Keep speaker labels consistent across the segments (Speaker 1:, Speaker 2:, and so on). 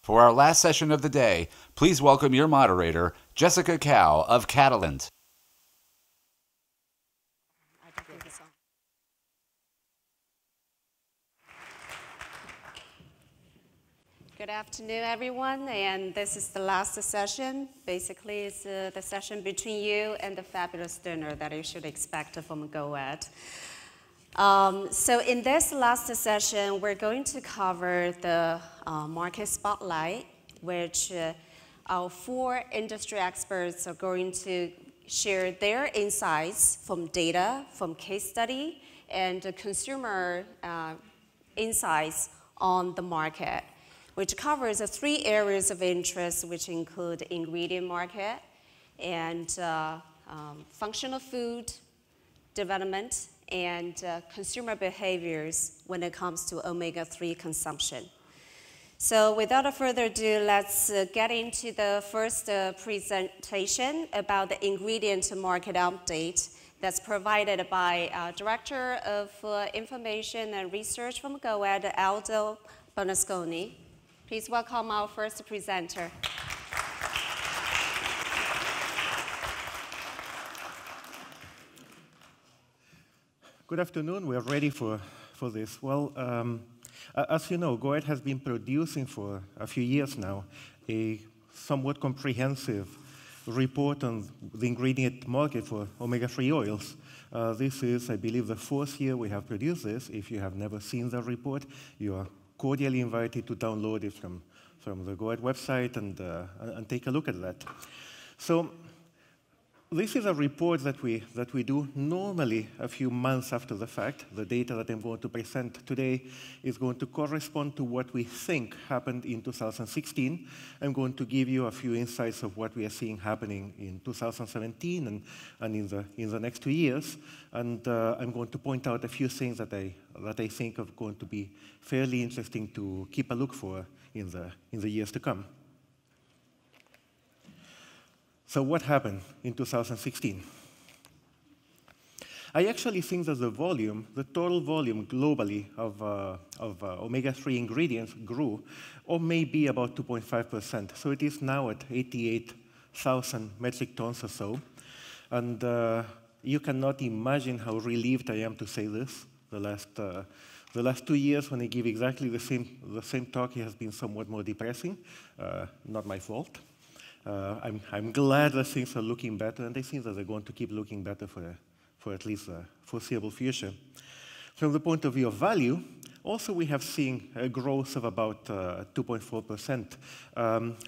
Speaker 1: For our last session of the day, please welcome your moderator, Jessica Cao of Catalent.
Speaker 2: Good afternoon, everyone, and this is the last session. Basically, it's the session between you and the fabulous dinner that you should expect from GoEd. So in this last session, we're going to cover the market spotlight, which our four industry experts are going to share their insights from data, from case study, and consumer insights on the market, which covers the three areas of interest, which include ingredient market and functional food development and consumer behaviors when it comes to omega-3 consumption. So without further ado, let's get into the first presentation about the ingredient market update that's provided by Director of Information and Research from GoEd, Aldo Bernasconi. Please welcome our first presenter.
Speaker 3: Good afternoon. We are ready for this. Well, as you know, GoEd has been producing for a few years now a somewhat comprehensive report on the ingredient market for omega-3 oils. This is, I believe, the fourth year we have produced this. If you have never seen the report, you are cordially invited to download it from the GoEd website and take a look at that. So this is a report that we do normally a few months after the fact. The data that I'm going to present today is going to correspond to what we think happened in 2016. I'm going to give you a few insights of what we are seeing happening in 2017 and in the next 2 years. And I'm going to point out a few things that I think are going to be fairly interesting to keep a look for in the years to come. So what happened in 2016? I actually think that the total volume globally of omega-3 ingredients grew, or maybe about 2.5%. So it is now at 88,000 metric tons or so. And you cannot imagine how relieved I am to say this. The last 2 years, when I give exactly the same talk, it has been somewhat more depressing. Not my fault. I'm glad that things are looking better, and I think that they're going to keep looking better for at least the foreseeable future. From the point of view of value, also we have seen a growth of about 2.4%.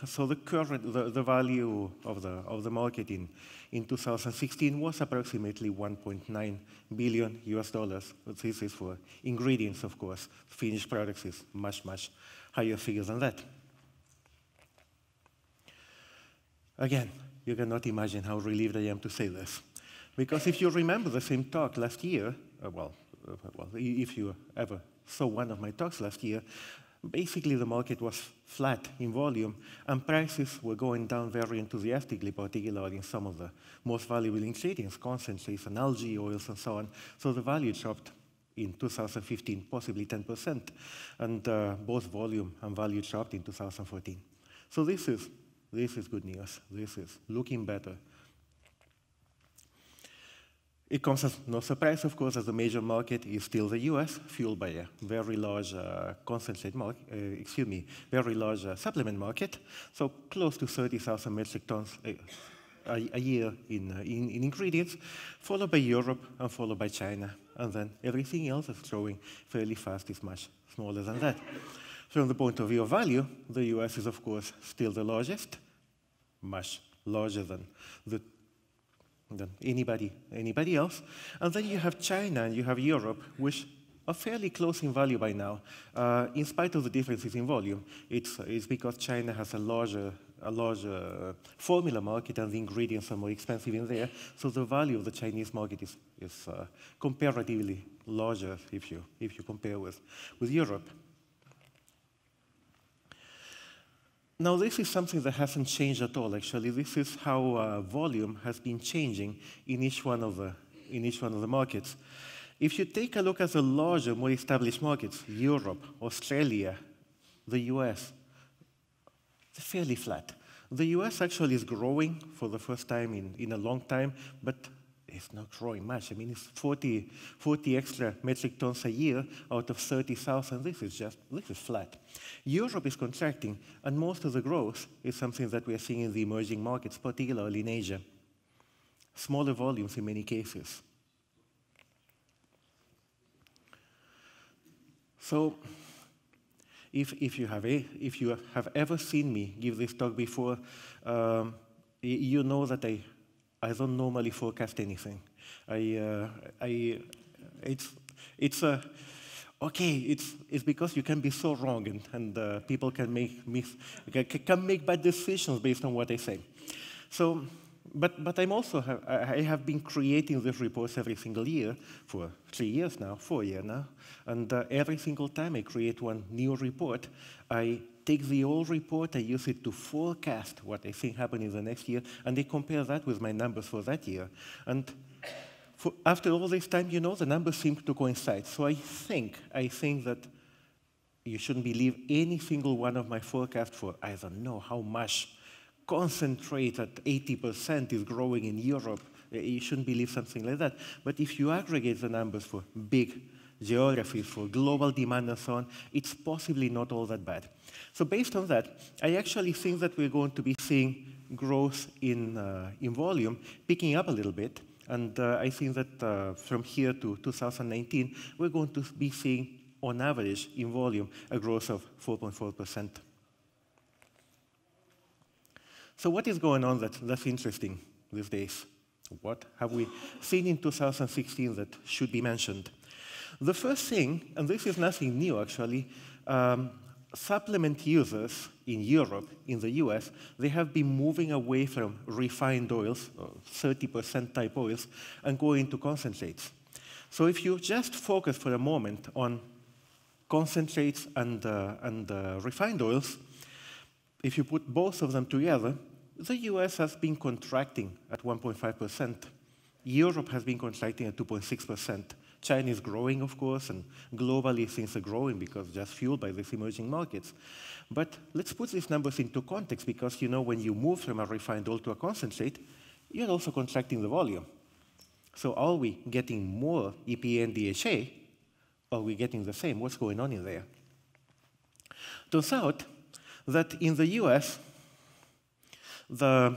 Speaker 3: So the value of the market in 2016 was approximately $1.9 billion US. This is for ingredients, of course. Finished products is much higher figure than that. Again, you cannot imagine how relieved I am to say this. Because if you remember the same talk last year, if you ever saw one of my talks last year, basically the market was flat in volume, and prices were going down very enthusiastically, particularly in some of the most valuable ingredients, concentrates and algae oils and so on. So the value dropped in 2015, possibly 10%, and both volume and value dropped in 2014. So this is good news. This is looking better. It comes as no surprise, of course, as the major market is still the US, fueled by a very large very large supplement market. So close to 30,000 metric tons a year in ingredients, followed by Europe and followed by China. And then everything else is growing fairly fast, is much smaller than that. From the point of view of value, the US is, of course, still the largest, much larger than anybody else. And then you have China and you have Europe, which are fairly close in value by now. In spite of the differences in volume, it's because China has a larger formula market and the ingredients are more expensive in there. So the value of the Chinese market is comparatively larger if you compare with Europe. Now, this is something that hasn't changed at all, actually. This is how volume has been changing in each one of the markets. If you take a look at the larger, more established markets, Europe, Australia, the US, fairly flat. The US actually is growing for the first time in a long time, but it's not growing much. I mean, it's 40 extra metric tons a year out of 30,000. This is flat. Europe is contracting, and most of the growth is something that we are seeing in the emerging markets, particularly in Asia. Smaller volumes in many cases. So, if you have ever seen me give this talk before, you know that I don't normally forecast anything. It's because you can be so wrong, and people can make bad decisions based on what I say. So, but I have been creating these reports every single year for 4 years now, and every single time I create one new report, I take the old report, I use it to forecast what I think happened in the next year, and I compare that with my numbers for that year. And after all this time, you know, the numbers seem to coincide. So I think that you shouldn't believe any single one of my forecasts for, I don't know how much concentrate at 80% is growing in Europe. You shouldn't believe something like that. But if you aggregate the numbers for big geographies, for global demand and so on, it's possibly not all that bad. So based on that, I actually think that we're going to be seeing growth in volume picking up a little bit. And I think that from here to 2019, we're going to be seeing, on average, in volume, a growth of 4.4%. So what is going on that's interesting these days? What have we seen in 2016 that should be mentioned? The first thing, and this is nothing new actually, supplement users in Europe, in the US, they have been moving away from refined oils, 30% type oils, and going into concentrates. So if you just focus for a moment on concentrates and refined oils, if you put both of them together, the US has been contracting at 1.5%. Europe has been contracting at 2.6%. China is growing, of course, and globally things are growing because just fueled by these emerging markets. But let's put these numbers into context because, you know, when you move from a refined oil to a concentrate, you're also contracting the volume. So are we getting more EPA and DHA, or are we getting the same? What's going on in there? Turns out that in the US, the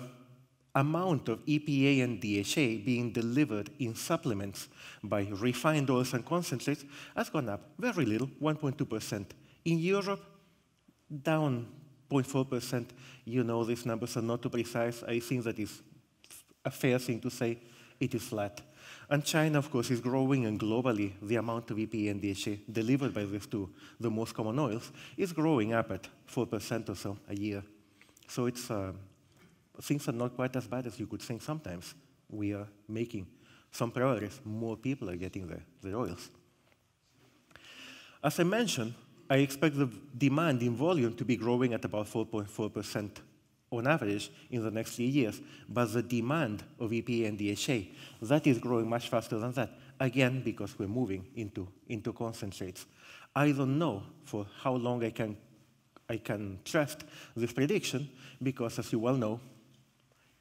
Speaker 3: amount of EPA and DHA being delivered in supplements by refined oils and concentrates has gone up very little, 1.2%. In Europe, down 0.4%. You know these numbers are not too precise. I think that is a fair thing to say. It is flat. And China, of course, is growing, and globally, the amount of EPA and DHA delivered by these two, the most common oils, is growing up at 4% or so a year. So it's things are not quite as bad as you could think sometimes. We are making some progress. More people are getting their oils. As I mentioned, I expect the demand in volume to be growing at about 4.4% on average in the next 3 years. But the demand of EPA and DHA, that is growing much faster than that, again, because we're moving into concentrates. I don't know for how long I can trust this prediction, because as you well know,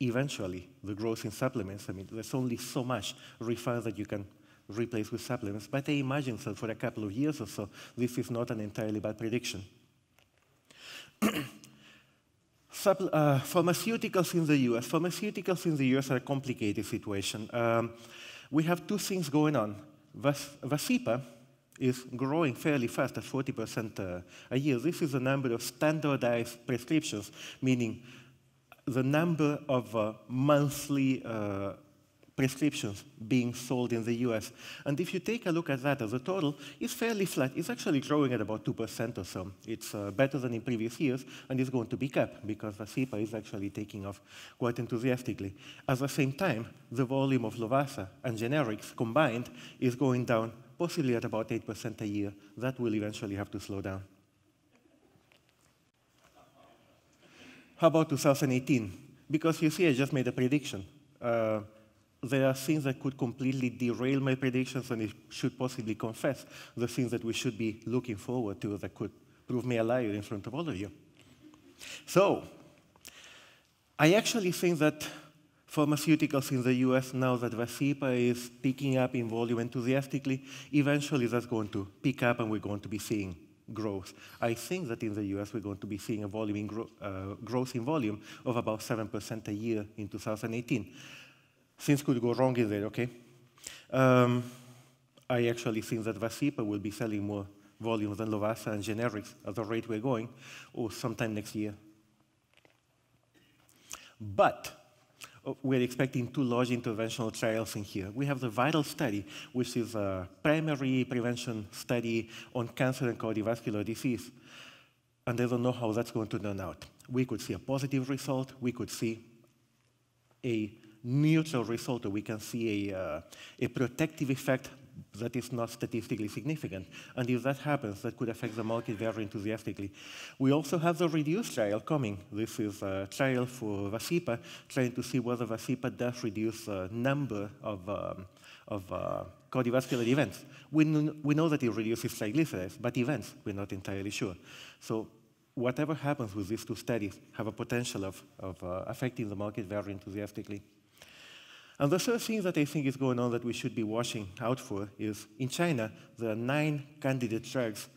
Speaker 3: eventually, the growth in supplements, I mean, there's only so much refined that you can replace with supplements. But I imagine that for a couple of years or so, this is not an entirely bad prediction. Pharmaceuticals in the US. Pharmaceuticals in the US are a complicated situation. We have two things going on. Vascepa is growing fairly fast at 40% a year. This is the number of standardized prescriptions, meaning the number of monthly prescriptions being sold in the US. And if you take a look at that as a total, it's fairly flat. It's actually growing at about 2% or so. It's better than in previous years, and it's going to be kept because Vascepa is actually taking off quite enthusiastically. At the same time, the volume of Lovaza and generics combined is going down, possibly at about 8% a year. That will eventually have to slow down. How about 2018? Because you see, I just made a prediction. There are things that could completely derail my predictions, and it should possibly confess the things that we should be looking forward to that could prove me a liar in front of all of you. So, I actually think that pharmaceuticals in the US, now that Vascepa is picking up in volume enthusiastically, eventually that's going to pick up and we're going to be seeing growth. I think that in the US we're going to be seeing a growth in volume of about 7% a year in 2018. Things could go wrong in there, okay? I actually think that Vascepa will be selling more volume than Lovasa and generics at the rate we're going, or sometime next year. But we're expecting 2 large interventional trials in here. We have the VITAL study, which is a primary prevention study on cancer and cardiovascular disease. And I don't know how that's going to turn out. We could see a positive result. We could see a neutral result, or we can see a protective effect that is not statistically significant. And if that happens, that could affect the market very enthusiastically. We also have the REDUCE trial coming. This is a trial for Vascepa, trying to see whether Vascepa does reduce the number of cardiovascular events. We know that it reduces triglycerides, but events, we're not entirely sure. So whatever happens with these 2 studies have a potential of affecting the market very enthusiastically. And the third thing that I think is going on that we should be watching out for is, in China, there are 9 candidate drugs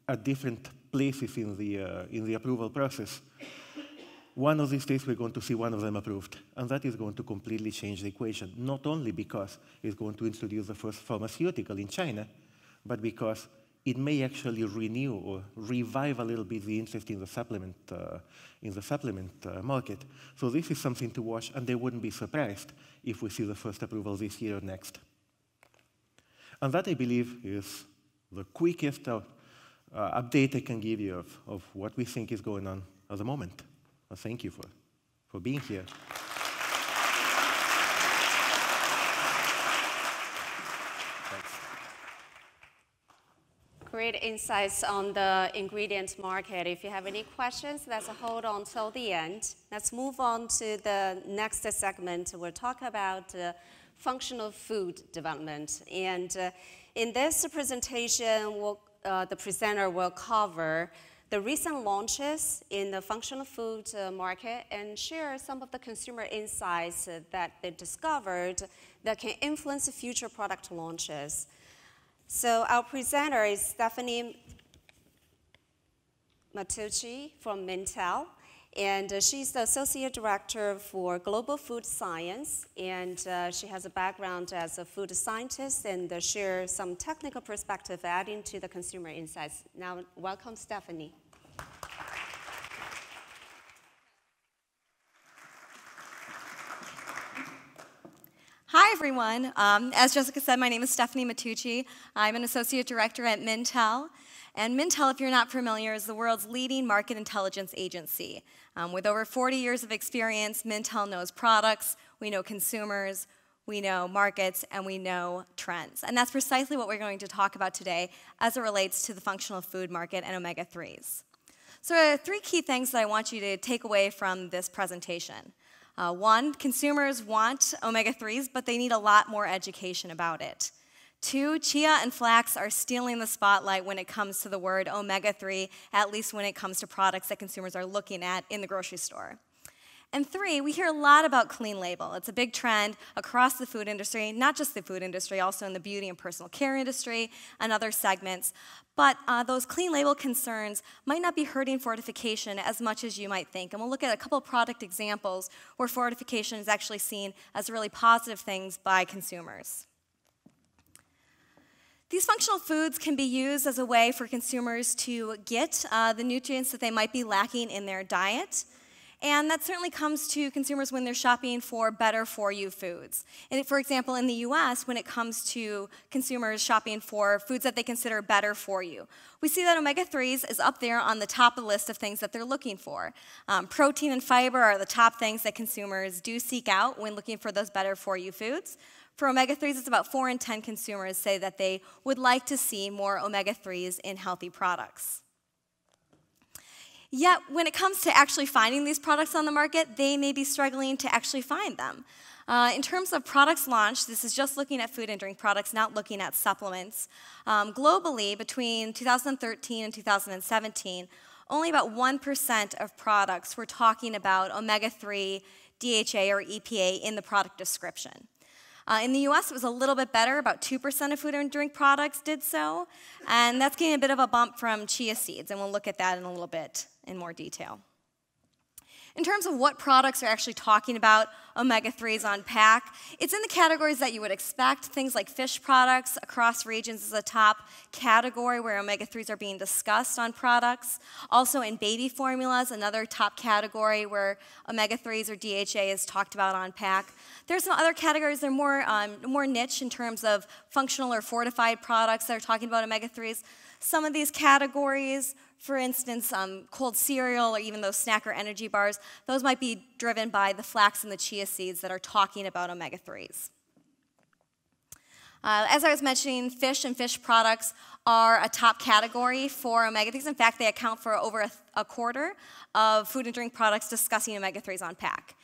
Speaker 3: at different places in the approval process. One of these days, we're going to see one of them approved. And that is going to completely change the equation, not only because it's going to introduce the first pharmaceutical in China, but because it may actually renew or revive a little bit the interest in the supplement market. So this is something to watch, and they wouldn't be surprised if we see the first approval this year or next. And that, I believe, is the quickest update I can give you of what we think is going on at the moment. Well, thank you for being here.
Speaker 2: Great insights on the ingredient market. If you have any questions, let's hold on till the end. Let's move on to the next segment. We'll talk about functional food development. And in this presentation, the presenter will cover the recent launches in the functional food market and share some of the consumer insights that they discovered that can influence future product launches. So our presenter is Stephanie Mattucci from Mintel, and she's the Associate Director for Global Food Science, and she has a background as a food scientist and shares some technical perspective adding to the consumer insights. Now, welcome, Stephanie.
Speaker 4: Hi, everyone. As Jessica said, my name is Stephanie Mattucci. I'm an associate director at Mintel. And Mintel, if you're not familiar, is the world's leading market intelligence agency. With over 40 years of experience, Mintel knows products, we know consumers, we know markets, and we know trends. And that's precisely what we're going to talk about today as it relates to the functional food market and omega-3s. So there are 3 key things that I want you to take away from this presentation. 1, consumers want omega-3s, but they need a lot more education about it. 2, chia and flax are stealing the spotlight when it comes to the word omega-3, at least when it comes to products that consumers are looking at in the grocery store. And 3, we hear a lot about clean label. It's a big trend across the food industry, not just the food industry, also in the beauty and personal care industry and other segments. But those clean label concerns might not be hurting fortification as much as you might think. And we'll look at a couple of product examples where fortification is actually seen as really positive things by consumers. These functional foods can be used as a way for consumers to get the nutrients that they might be lacking in their diet. And that certainly comes to consumers when they're shopping for better-for-you foods. And for example, in the US, when it comes to consumers shopping for foods that they consider better for you, we see that omega-3s is up there on the top of the list of things that they're looking for. Protein and fiber are the top things that consumers do seek out when looking for those better-for-you foods. For omega-3s, it's about 4 in 10 consumers say that they would like to see more omega-3s in healthy products. Yet, when it comes to actually finding these products on the market, they may be struggling to actually find them. In terms of products launched, this is just looking at food and drink products, not looking at supplements. Globally, between 2013 and 2017, only about 1% of products were talking about omega-3, DHA, or EPA in the product description. In the US, it was a little bit better. About 2% of food and drink products did so. And that's getting a bit of a bump from chia seeds, and we'll look at that in a little bit in more detail. In terms of what products are actually talking about omega-3s on pack, it's in the categories that you would expect. Things like fish products across regions is a top category where omega-3s are being discussed on products. Also in baby formulas, another top category where omega-3s or DHA is talked about on pack. There's some other categories that are more niche in terms of functional or fortified products that are talking about omega-3s. Some of these categories, for instance, cold cereal or even those snack or energy bars, those might be driven by the flax and the chia seeds that are talking about omega-3s. As I was mentioning, fish and fish products are a top category for omega-3s. In fact, they account for over a quarter of food and drink products discussing omega-3s on pack.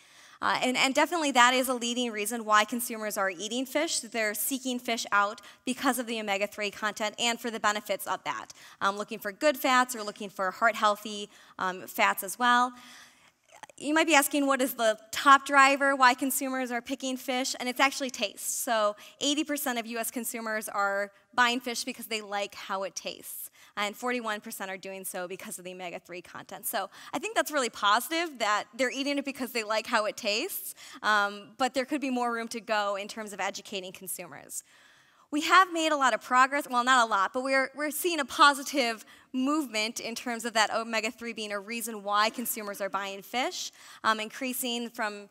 Speaker 4: And definitely that is a leading reason why consumers are eating fish. They're seeking fish out because of the omega-3 content and for the benefits of that. Looking for good fats or looking for heart-healthy fats as well. You might be asking, what is the top driver why consumers are picking fish? And it's actually taste. So 80% of US consumers are buying fish because they like how it tastes. And 41% are doing so because of the omega-3 content. So I think that's really positive that they're eating it because they like how it tastes, but there could be more room to go in terms of educating consumers. We have made a lot of progress, well, not a lot, but we're seeing a positive movement in terms of that omega-3 being a reason why consumers are buying fish, increasing from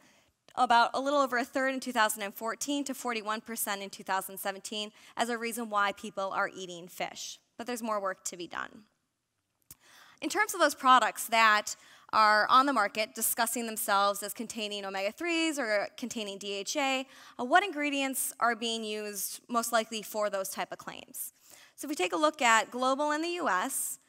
Speaker 4: about a little over a third in 2014 to 41% in 2017 as a reason why people are eating fish. But there's more work to be done. In terms of those products that are on the market discussing themselves as containing omega-3s or containing DHA, what ingredients are being used most likely for those type of claims? So if we take a look at global in the US,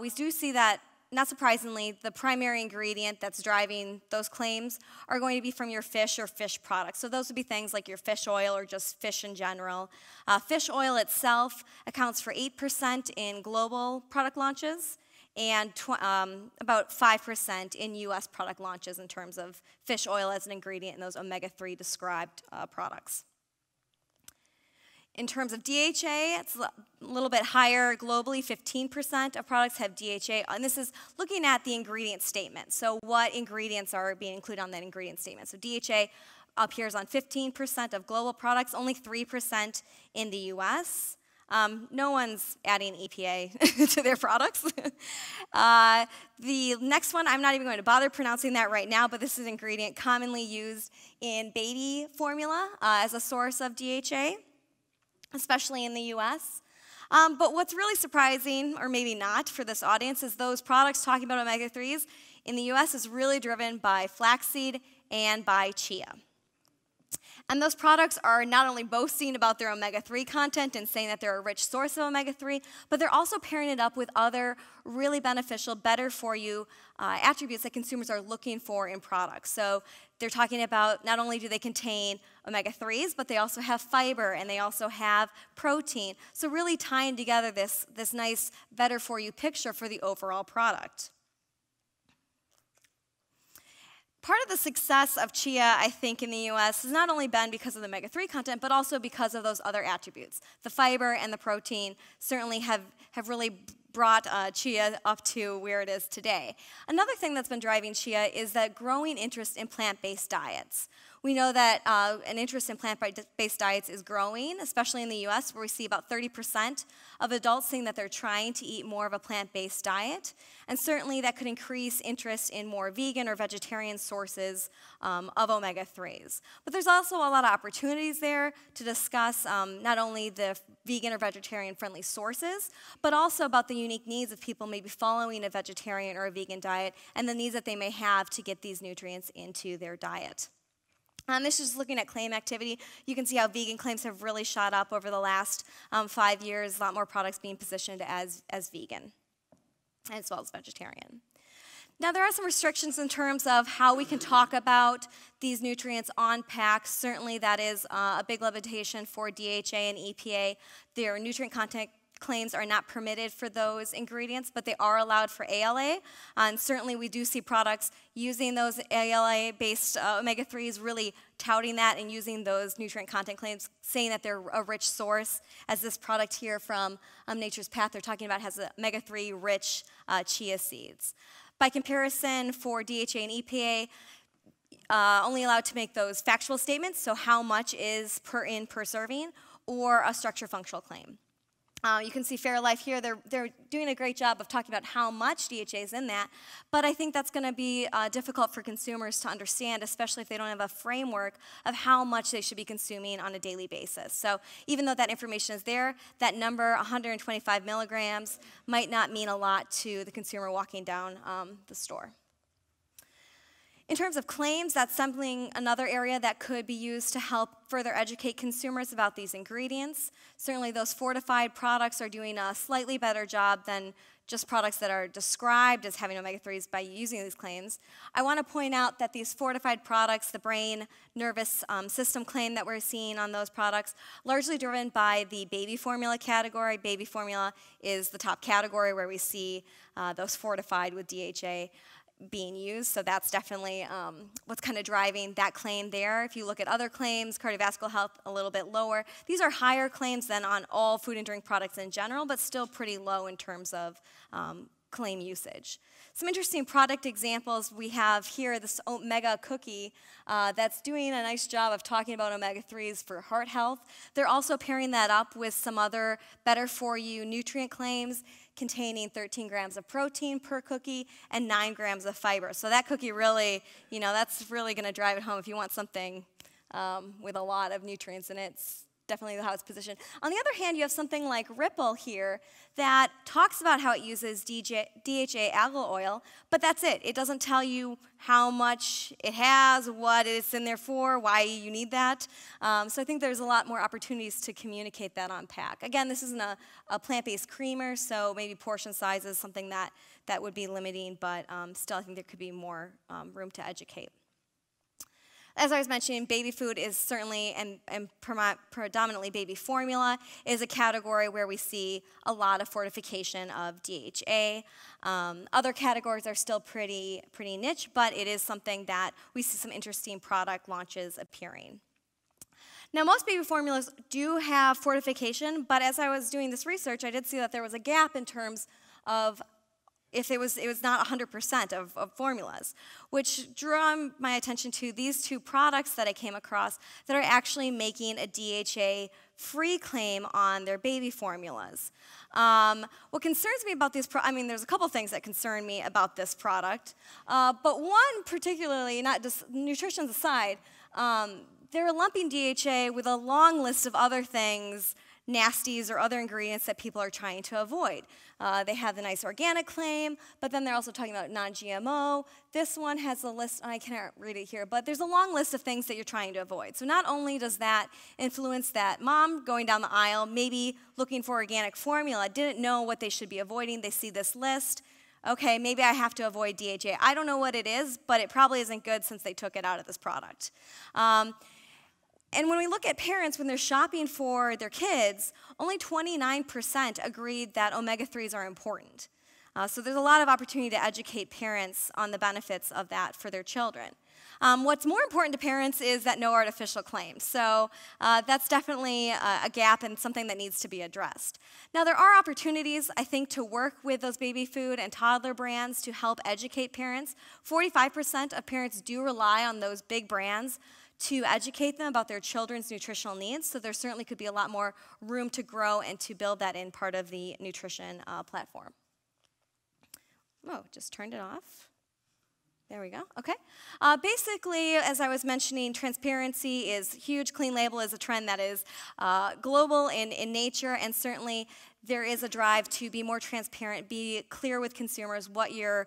Speaker 4: we do see that, not surprisingly, the primary ingredient that's driving those claims are going to be from your fish or fish products. So those would be things like your fish oil or just fish in general. Fish oil itself accounts for 8% in global product launches and about 5% in US product launches in terms of fish oil as an ingredient in those omega-3 described products. In terms of DHA, it's a little bit higher globally. 15% of products have DHA, and this is looking at the ingredient statement. So what ingredients are being included on that ingredient statement? So DHA appears on 15% of global products, only 3% in the US. No one's adding EPA to their products. The next one, I'm not even going to bother pronouncing that right now, but this is an ingredient commonly used in baby formula as a source of DHA, especially in the US. But what's really surprising, or maybe not for this audience, is those products talking about omega-3s in the US is really driven by flaxseed and by chia. And those products are not only boasting about their omega-3 content and saying that they're a rich source of omega-3, but they're also pairing it up with other really beneficial, better for you attributes that consumers are looking for in products. So they're talking about not only do they contain omega-3s, but they also have fiber and they also have protein. So really tying together this nice, better for you picture for the overall product. Part of the success of chia, I think, in the US has not only been because of the omega-3 content, but also because of those other attributes. The fiber and the protein certainly have really brought chia up to where it is today. Another thing that's been driving chia is that growing interest in plant-based diets. We know that an interest in plant-based diets is growing, especially in the US, where we see about 30% of adults saying that they're trying to eat more of a plant-based diet. And certainly that could increase interest in more vegan or vegetarian sources of omega-3s. But there's also a lot of opportunities there to discuss not only the vegan or vegetarian-friendly sources, but also about the unique needs of people maybe following a vegetarian or a vegan diet and the needs that they may have to get these nutrients into their diet. This is looking at claim activity. You can see how vegan claims have really shot up over the last 5 years, a lot more products being positioned as vegan, as well as vegetarian. Now, there are some restrictions in terms of how we can talk about these nutrients on pack. Certainly, that is a big limitation for DHA and EPA. Their nutrient content claims are not permitted for those ingredients, but they are allowed for ALA. And certainly we do see products using those ALA-based omega-3s, really touting that and using those nutrient content claims, saying that they're a rich source. As this product here from Nature's Path they're talking about has omega-3 rich chia seeds. By comparison, for DHA and EPA, only allowed to make those factual statements, so how much is per serving, or a structure functional claim. You can see Fairlife here, they're doing a great job of talking about how much DHA is in that, but I think that's going to be difficult for consumers to understand, especially if they don't have a framework of how much they should be consuming on a daily basis. So even though that information is there, that number, 125 milligrams, might not mean a lot to the consumer walking down the store. In terms of claims, that's another area that could be used to help further educate consumers about these ingredients. Certainly those fortified products are doing a slightly better job than just products that are described as having omega-3s by using these claims. I want to point out that these fortified products, the brain nervous system claim that we're seeing on those products, largely driven by the baby formula category. Baby formula is the top category where we see those fortified with DHA being used, so that's definitely what's kind of driving that claim there. If you look at other claims, cardiovascular health a little bit lower. These are higher claims than on all food and drink products in general, but still pretty low in terms of claim usage. Some interesting product examples we have here, this Omega cookie that's doing a nice job of talking about omega-3s for heart health. They're also pairing that up with some other better for you nutrient claims containing 13 grams of protein per cookie and 9 grams of fiber. So that cookie really, that's really going to drive it home if you want something with a lot of nutrients in it. It's definitely how it's positioned. On the other hand, you have something like Ripple here that talks about how it uses DHA algal oil, but that's it. It doesn't tell you how much it has, what it's in there for, why you need that. So I think there's a lot more opportunities to communicate that on pack. Again, this isn't a plant-based creamer, so maybe portion size is something that would be limiting, but still I think there could be more room to educate. As I was mentioning, baby food is certainly, and predominantly baby formula, is a category where we see a lot of fortification of DHA. Other categories are still pretty niche, but it is something that we see some interesting product launches appearing. Now, most baby formulas do have fortification, but as I was doing this research, I did see that there was a gap in terms of if it was not 100% of formulas, which drew my attention to these two products that I came across that are actually making a DHA-free claim on their baby formulas. What concerns me about these there's a couple things that concern me about this product, but one particularly, not just nutrition aside, they're lumping DHA with a long list of other things, nasties or other ingredients that people are trying to avoid. They have the nice organic claim, but then they're also talking about non-GMO. This one has a list, I can't read it here, but there's a long list of things that you're trying to avoid. So not only does that influence that mom going down the aisle, maybe looking for organic formula, didn't know what they should be avoiding, they see this list, okay, maybe I have to avoid DHA. I don't know what it is, but it probably isn't good since they took it out of this product. And when we look at parents, when they're shopping for their kids, only 29% agreed that omega-3s are important. So there's a lot of opportunity to educate parents on the benefits of that for their children. What's more important to parents is that no artificial claims. So that's definitely a gap and something that needs to be addressed. Now, there are opportunities, I think, to work with those baby food and toddler brands to help educate parents. 45% of parents do rely on those big brands to educate them about their children's nutritional needs, so there certainly could be a lot more room to grow and to build that in part of the nutrition platform. Oh, just turned it off. There we go, okay. Basically, as I was mentioning, transparency is huge. Clean label is a trend that is global in nature, and certainly there is a drive to be more transparent, be clear with consumers what you're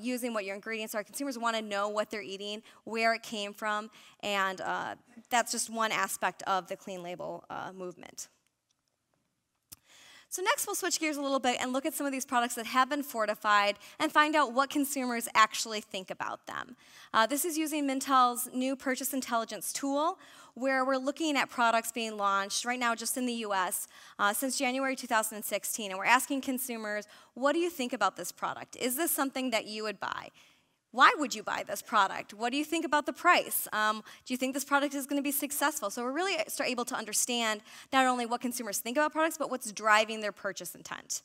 Speaker 4: using, what your ingredients are. Consumers want to know what they're eating, where it came from, and that's just one aspect of the clean label movement. So next we'll switch gears a little bit and look at some of these products that have been fortified and find out what consumers actually think about them. This is using Mintel's new purchase intelligence tool, where we're looking at products being launched right now just in the US since January 2016, and we're asking consumers, what do you think about this product? Is this something that you would buy? Why would you buy this product? What do you think about the price? Do you think this product is going to be successful? So we're really able to understand not only what consumers think about products, but what's driving their purchase intent.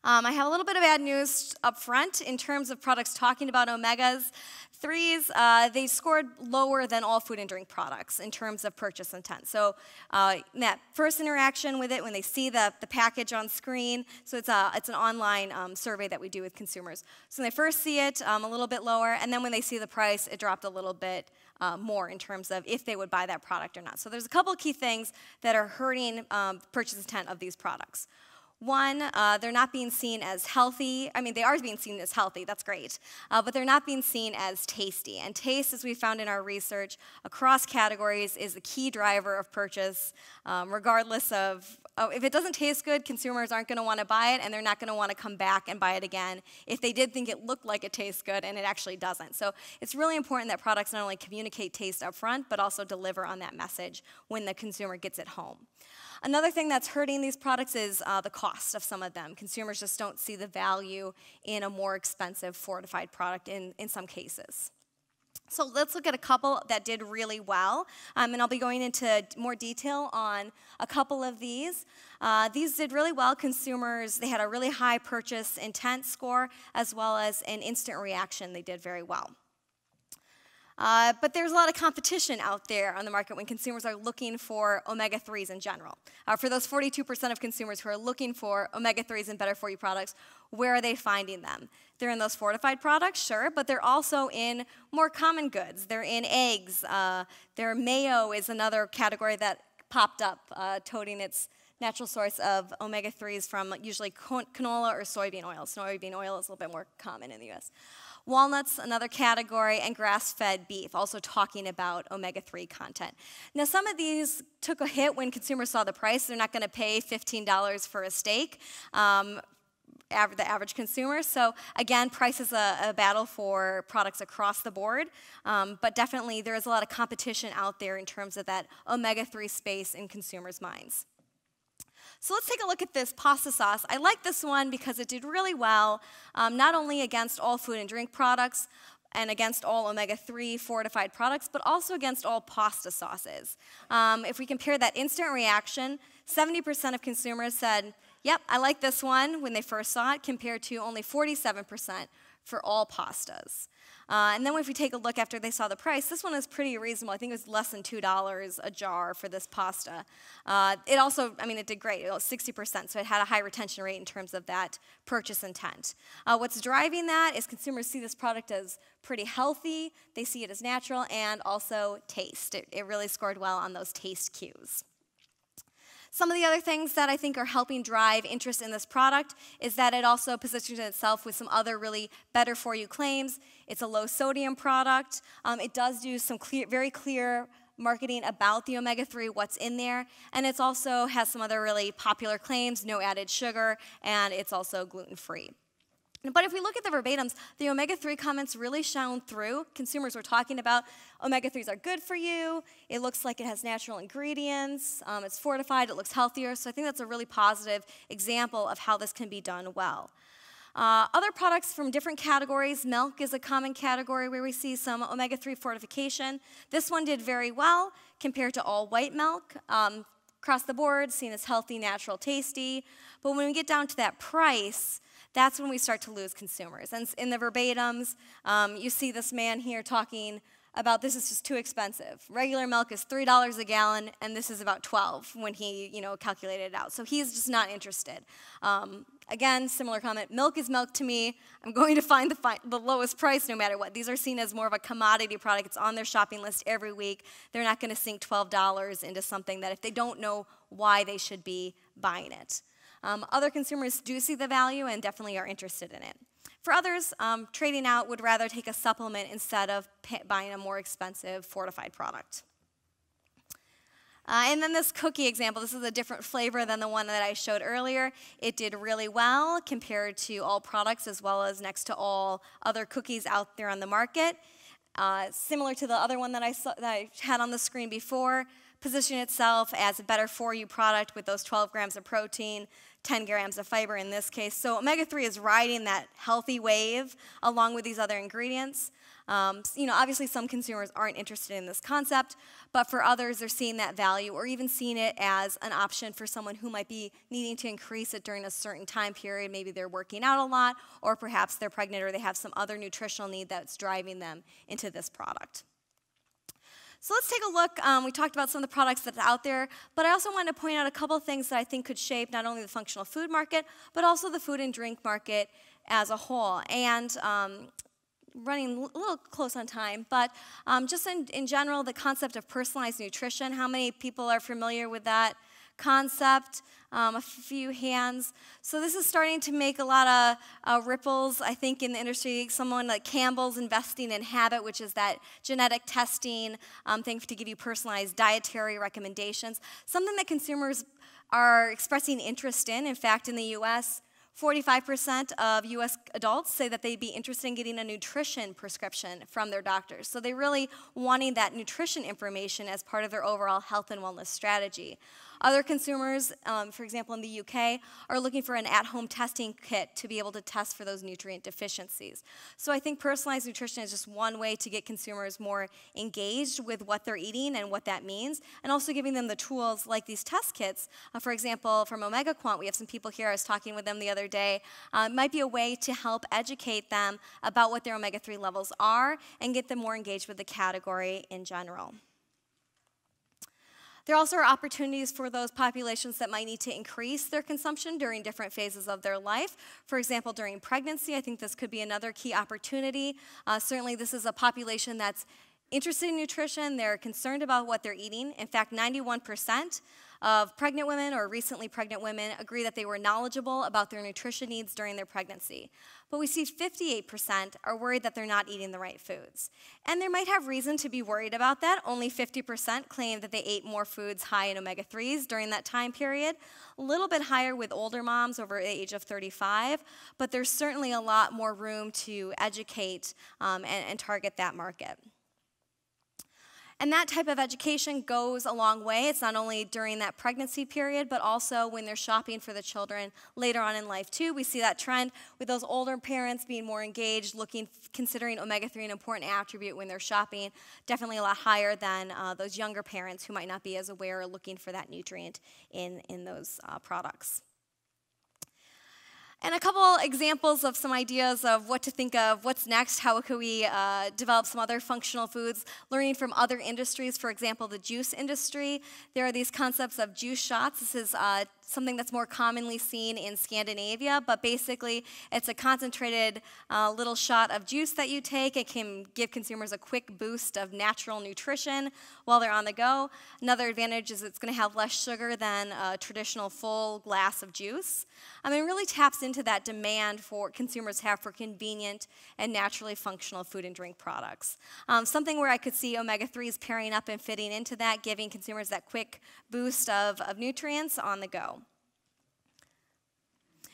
Speaker 4: I have a little bit of bad news up front in terms of products talking about omega-3s. They scored lower than all food and drink products in terms of purchase intent. So that first interaction with it, when they see the package on screen, so it's an online survey that we do with consumers. So when they first see it, a little bit lower, and then when they see the price, it dropped a little bit more in terms of if they would buy that product or not. So there's a couple of key things that are hurting purchase intent of these products. One, they're not being seen as healthy. I mean, they are being seen as healthy, that's great, but they're not being seen as tasty. And taste, as we found in our research, across categories is the key driver of purchase, regardless of, if it doesn't taste good, consumers aren't gonna wanna buy it, and they're not gonna wanna come back and buy it again if they did think it looked like it tastes good and it actually doesn't. So it's really important that products not only communicate taste up front, but also deliver on that message when the consumer gets it home. Another thing that's hurting these products is the cost of some of them. Consumers just don't see the value in a more expensive fortified product in some cases. So let's look at a couple that did really well, and I'll be going into more detail on a couple of these. These did really well. Consumers, they had a really high purchase intent score as well as an instant reaction. They did very well. But there's a lot of competition out there on the market when consumers are looking for omega-3s in general. For those 42% of consumers who are looking for omega-3s and better-for-you products, where are they finding them? They're in those fortified products, sure, but they're also in more common goods. They're in eggs. Their mayo is another category that popped up, toting its natural source of omega-3s from usually canola or soybean oil. Soybean oil is a little bit more common in the US. Walnuts, another category, and grass-fed beef, also talking about omega-3 content. Now, some of these took a hit when consumers saw the price. They're not going to pay $15 for a steak, the average consumer. So again, price is a battle for products across the board, but definitely there is a lot of competition out there in terms of that omega-3 space in consumers' minds. So let's take a look at this pasta sauce. I like this one because it did really well, not only against all food and drink products and against all omega-3 fortified products, but also against all pasta sauces. If we compare that instant reaction, 70% of consumers said, yep, I like this one when they first saw it, compared to only 47% for all pastas. And then if we take a look after they saw the price, this one is pretty reasonable. I think it was less than $2 a jar for this pasta. It also, I mean, it did great. It was 60%, so it had a high retention rate in terms of that purchase intent. What's driving that is consumers see this product as pretty healthy, they see it as natural, and also taste. It really scored well on those taste cues. Some of the other things that I think are helping drive interest in this product is that it also positions itself with some other really better for you claims. It's a low sodium product. It does do some very clear marketing about the omega-3, what's in there, and it also has some other really popular claims, no added sugar, and it's also gluten-free. But if we look at the verbatims, the omega-3 comments really shone through. Consumers were talking about omega-3s are good for you. It looks like it has natural ingredients. It's fortified. It looks healthier. So I think that's a really positive example of how this can be done well. Other products from different categories. Milk is a common category where we see some omega-3 fortification. This one did very well compared to all white milk. Across the board, seen as healthy, natural, tasty. But when we get down to that price, that's when we start to lose consumers. And in the verbatims, you see this man here talking about this is just too expensive. Regular milk is $3 a gallon, and this is about $12 when he, calculated it out. So he's just not interested. Again, similar comment, milk is milk to me. I'm going to find the lowest price no matter what. These are seen as more of a commodity product. It's on their shopping list every week. They're not going to sink $12 into something that if they don't know why they should be buying it. Other consumers do see the value and definitely are interested in it. For others, trading out would rather take a supplement instead of buying a more expensive fortified product. And then this cookie example, this is a different flavor than the one that I showed earlier. It did really well compared to all products as well as next to all other cookies out there on the market. Similar to the other one that I had on the screen before, position itself as a better for you product with those 12 grams of protein, 10 grams of fiber in this case. So omega-3 is riding that healthy wave along with these other ingredients. Obviously some consumers aren't interested in this concept, but for others they're seeing that value or even seeing it as an option for someone who might be needing to increase it during a certain time period. Maybe they're working out a lot, or perhaps they're pregnant or they have some other nutritional need that's driving them into this product. So let's take a look. We talked about some of the products that's out there, but I also wanted to point out a couple of things that I think could shape not only the functional food market, but also the food and drink market as a whole. And running a little close on time, but just in general, the concept of personalized nutrition, how many people are familiar with that concept? A few hands. So this is starting to make a lot of ripples, I think, in the industry. Someone like Campbell's investing in Habit, which is that genetic testing thing to give you personalized dietary recommendations, something that consumers are expressing interest in. In fact, in the U.S., 45% of U.S. adults say that they'd be interested in getting a nutrition prescription from their doctors. So they're really wanting that nutrition information as part of their overall health and wellness strategy. Other consumers, for example, in the UK, are looking for an at-home testing kit to be able to test for those nutrient deficiencies. So I think personalized nutrition is just one way to get consumers more engaged with what they're eating and what that means, and also giving them the tools like these test kits. For example, from OmegaQuant, we have some people here, I was talking with them the other day. It might be a way to help educate them about what their omega-3 levels are and get them more engaged with the category in general. There also are opportunities for those populations that might need to increase their consumption during different phases of their life. For example, during pregnancy, I think this could be another key opportunity. Certainly, this is a population that's interested in nutrition. They're concerned about what they're eating. In fact, 91% of pregnant women or recently pregnant women agree that they were knowledgeable about their nutrition needs during their pregnancy. But we see 58% are worried that they're not eating the right foods. And they might have reason to be worried about that. Only 50% claim that they ate more foods high in omega-3s during that time period. A little bit higher with older moms over the age of 35, but there's certainly a lot more room to educate and target that market. And that type of education goes a long way. It's not only during that pregnancy period, but also when they're shopping for the children later on in life too. We see that trend with those older parents being more engaged, considering omega-3 an important attribute when they're shopping, definitely a lot higher than those younger parents who might not be as aware or looking for that nutrient in those products. And a couple examples of some ideas of what to think of, what's next, how could we develop some other functional foods, learning from other industries, for example, the juice industry. There are these concepts of juice shots. This is something that's more commonly seen in Scandinavia, but basically it's a concentrated little shot of juice that you take. It can give consumers a quick boost of natural nutrition while they're on the go. Another advantage is it's going to have less sugar than a traditional full glass of juice. It really taps into that demand for consumers have for convenient and naturally functional food and drink products. Something where I could see omega-3s pairing up and fitting into that, giving consumers that quick boost of nutrients on the go.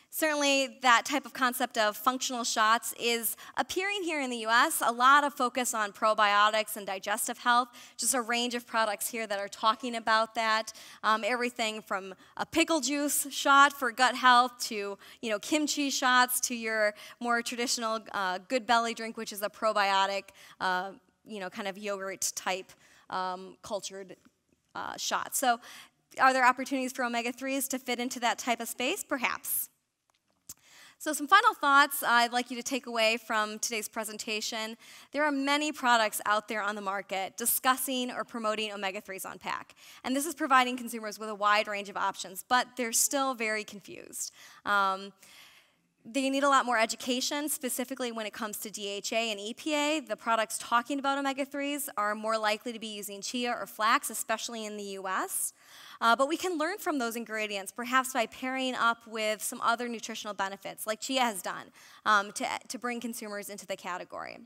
Speaker 4: Certainly, that type of concept of functional shots is appearing here in the US. A lot of focus on probiotics and digestive health, just a range of products here that are talking about that. Everything from a pickle juice shot for gut health to kimchi shots to your more traditional Good Belly drink, which is a probiotic, kind of yogurt type cultured shot. So are there opportunities for omega-3s to fit into that type of space? Perhaps. So some final thoughts I'd like you to take away from today's presentation. There are many products out there on the market discussing or promoting omega-3s on pack. And this is providing consumers with a wide range of options, but they're still very confused. They need a lot more education, specifically when it comes to DHA and EPA. The products talking about omega-3s are more likely to be using chia or flax, especially in the US. But we can learn from those ingredients, perhaps by pairing up with some other nutritional benefits, like chia has done, to bring consumers into the category.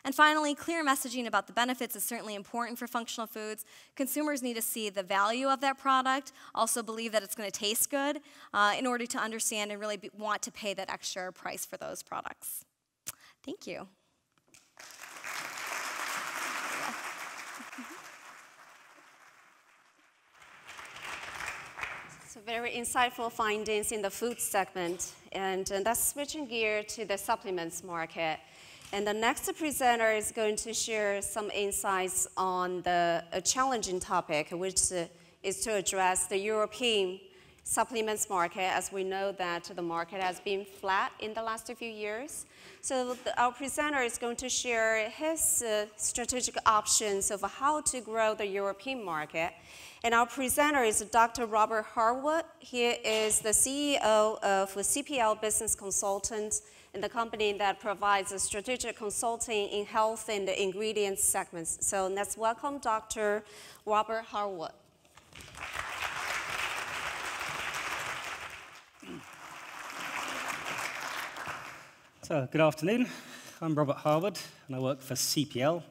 Speaker 4: And finally, clear messaging about the benefits is certainly important for functional foods. Consumers need to see the value of that product, also believe that it's going to taste good in order to understand and really want to pay that extra price for those products. Thank you.
Speaker 2: So very insightful findings in the food segment. And that's switching gear to the supplements market. And the next presenter is going to share some insights on a challenging topic, which is to address the European supplements market. As we know that the market has been flat in the last few years. So our presenter is going to share his strategic options of how to grow the European market. And our presenter is Dr. Robert Harwood. He is the CEO of CPL Business Consultants, and the company that provides strategic consulting in health and the ingredients segments. So let's welcome Dr. Robert Harwood.
Speaker 5: So, good afternoon. I'm Robert Harwood, and I work for CPL,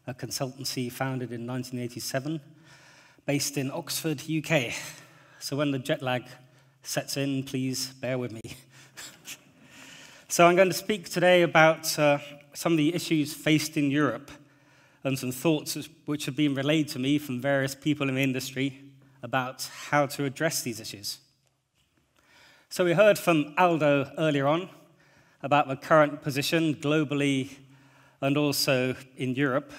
Speaker 5: a consultancy founded in 1987, based in Oxford, UK. So when the jet lag sets in, please bear with me. So I'm going to speak today about some of the issues faced in Europe and some thoughts which have been relayed to me from various people in the industry about how to address these issues. So we heard from Aldo earlier on about the current position globally and also in Europe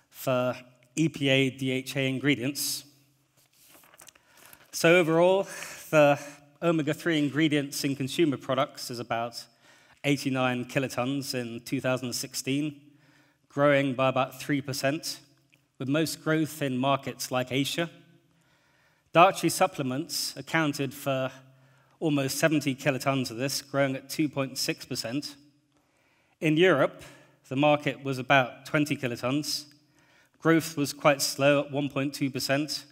Speaker 5: for EPA, DHA ingredients. So overall, the omega-3 ingredients in consumer products is about 89 kilotons in 2016, growing by about 3%, with most growth in markets like Asia. Dietary supplements accounted for almost 70 kilotons of this, growing at 2.6%. In Europe, the market was about 20 kilotons. Growth was quite slow at 1.2%.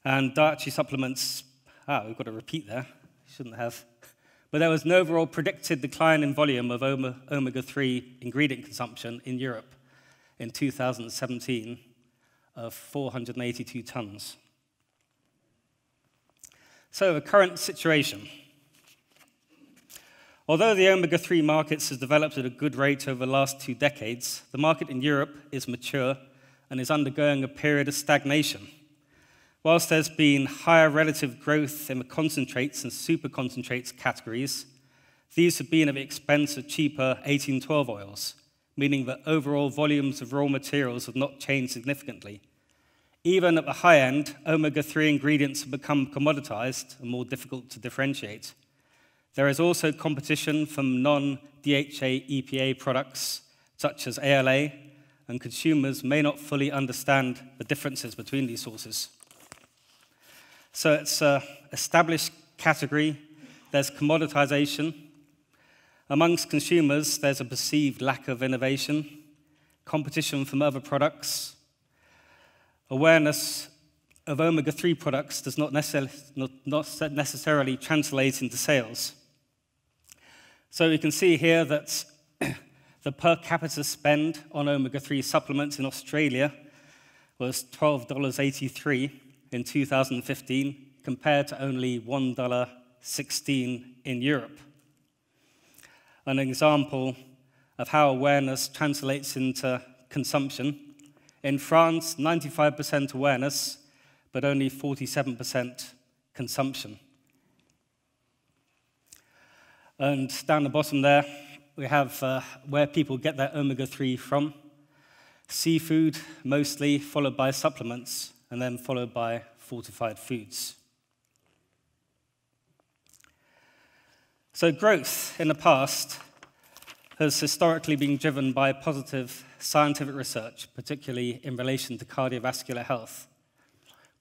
Speaker 5: And dietary supplements, we've got to repeat there, shouldn't have. But there was an overall predicted decline in volume of omega-3 ingredient consumption in Europe in 2017 of 482 tons. So, the current situation. Although the omega-3 markets has developed at a good rate over the last 2 decades, the market in Europe is mature and is undergoing a period of stagnation. Whilst there's been higher relative growth in the concentrates and super concentrates categories, these have been at the expense of cheaper 18-12 oils, meaning that overall volumes of raw materials have not changed significantly. Even at the high end, omega-3 ingredients have become commoditized and more difficult to differentiate. There is also competition from non-DHA EPA products, such as ALA, and consumers may not fully understand the differences between these sources. So it's an established category. There's commoditization. Amongst consumers, there's a perceived lack of innovation, competition from other products. Awareness of omega-3 products does not necessarily translate into sales. So we can see here that the per capita spend on omega-3 supplements in Australia was $12.83 in 2015, compared to only $1.16 in Europe. An example of how awareness translates into consumption. In France, 95% awareness, but only 47% consumption. And down the bottom there, we have where people get their omega-3 from. Seafood, mostly, followed by supplements, and then followed by fortified foods. So growth in the past has historically been driven by positive scientific research, particularly in relation to cardiovascular health.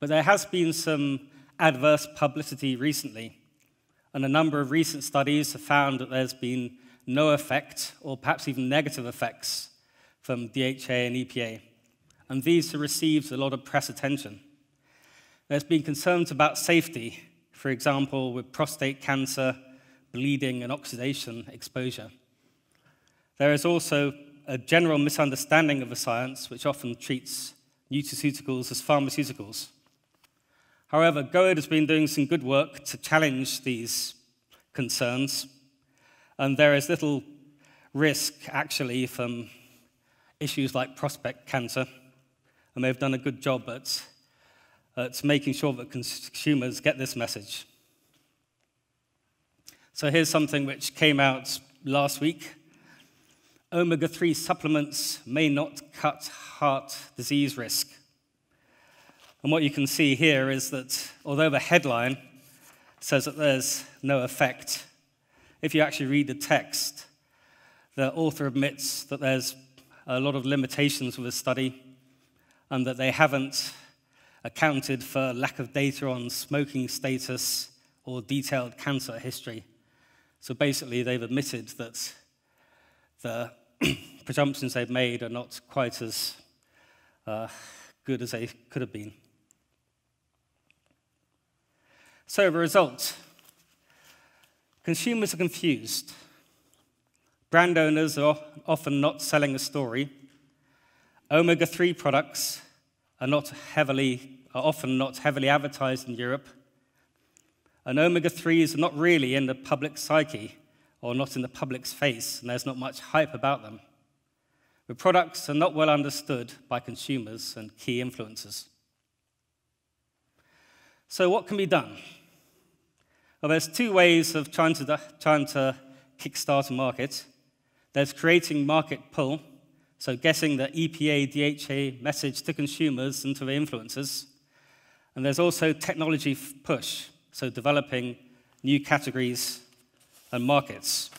Speaker 5: But there has been some adverse publicity recently, and a number of recent studies have found that there's been no effect, or perhaps even negative effects, from DHA and EPA. And these have received a lot of press attention. There's been concerns about safety, for example, with prostate cancer, bleeding, and oxidation exposure. There is also a general misunderstanding of the science, which often treats nutraceuticals as pharmaceuticals. However, Goad has been doing some good work to challenge these concerns, and there is little risk, actually, from issues like prostate cancer, and they've done a good job at making sure that consumers get this message. So here's something which came out last week. Omega-3 supplements may not cut heart disease risk. And what you can see here is that although the headline says that there's no effect, if you actually read the text, the author admits that there's a lot of limitations with the study and that they haven't accounted for lack of data on smoking status or detailed cancer history. So basically, they've admitted that the presumptions they've made are not quite as good as they could have been. So the result, consumers are confused. Brand owners are often not selling a story. Omega-3 products are often not heavily advertised in Europe. And omega-3s are not really in the public psyche or not in the public's face, and there's not much hype about them. The products are not well understood by consumers and key influencers. So what can be done? Well, there's two ways of trying to kickstart a market. There's creating market pull, so getting the EPA, DHA message to consumers and to the influencers. And there's also technology push, so developing new categories and markets.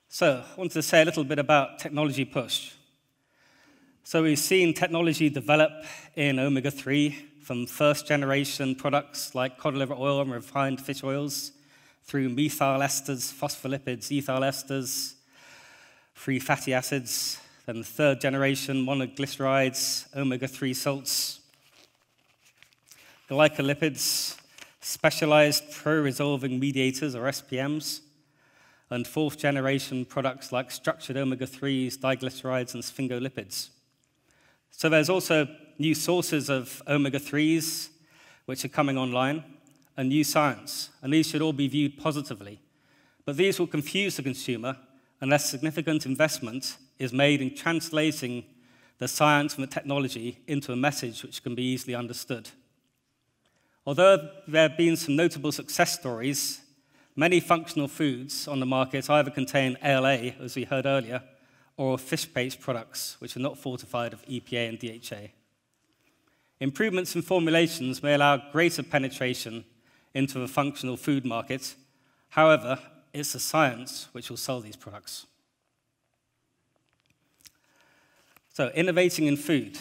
Speaker 5: So I wanted to say a little bit about technology push. So we've seen technology develop in omega-3 from first-generation products like cod liver oil and refined fish oils through methyl esters, phospholipids, ethyl esters, free fatty acids, then third-generation monoglycerides, omega-3 salts, glycolipids, specialized pro-resolving mediators, or SPMs, and fourth-generation products like structured omega-3s, diglycerides, and sphingolipids. So there's also new sources of omega-3s which are coming online, and new science, and these should all be viewed positively. But these will confuse the consumer unless significant investment is made in translating the science and the technology into a message which can be easily understood. Although there have been some notable success stories, many functional foods on the market either contain ALA, as we heard earlier, or fish-based products, which are not fortified of EPA and DHA. Improvements in formulations may allow greater penetration into the functional food market. However, it's the science which will sell these products. So, innovating in food.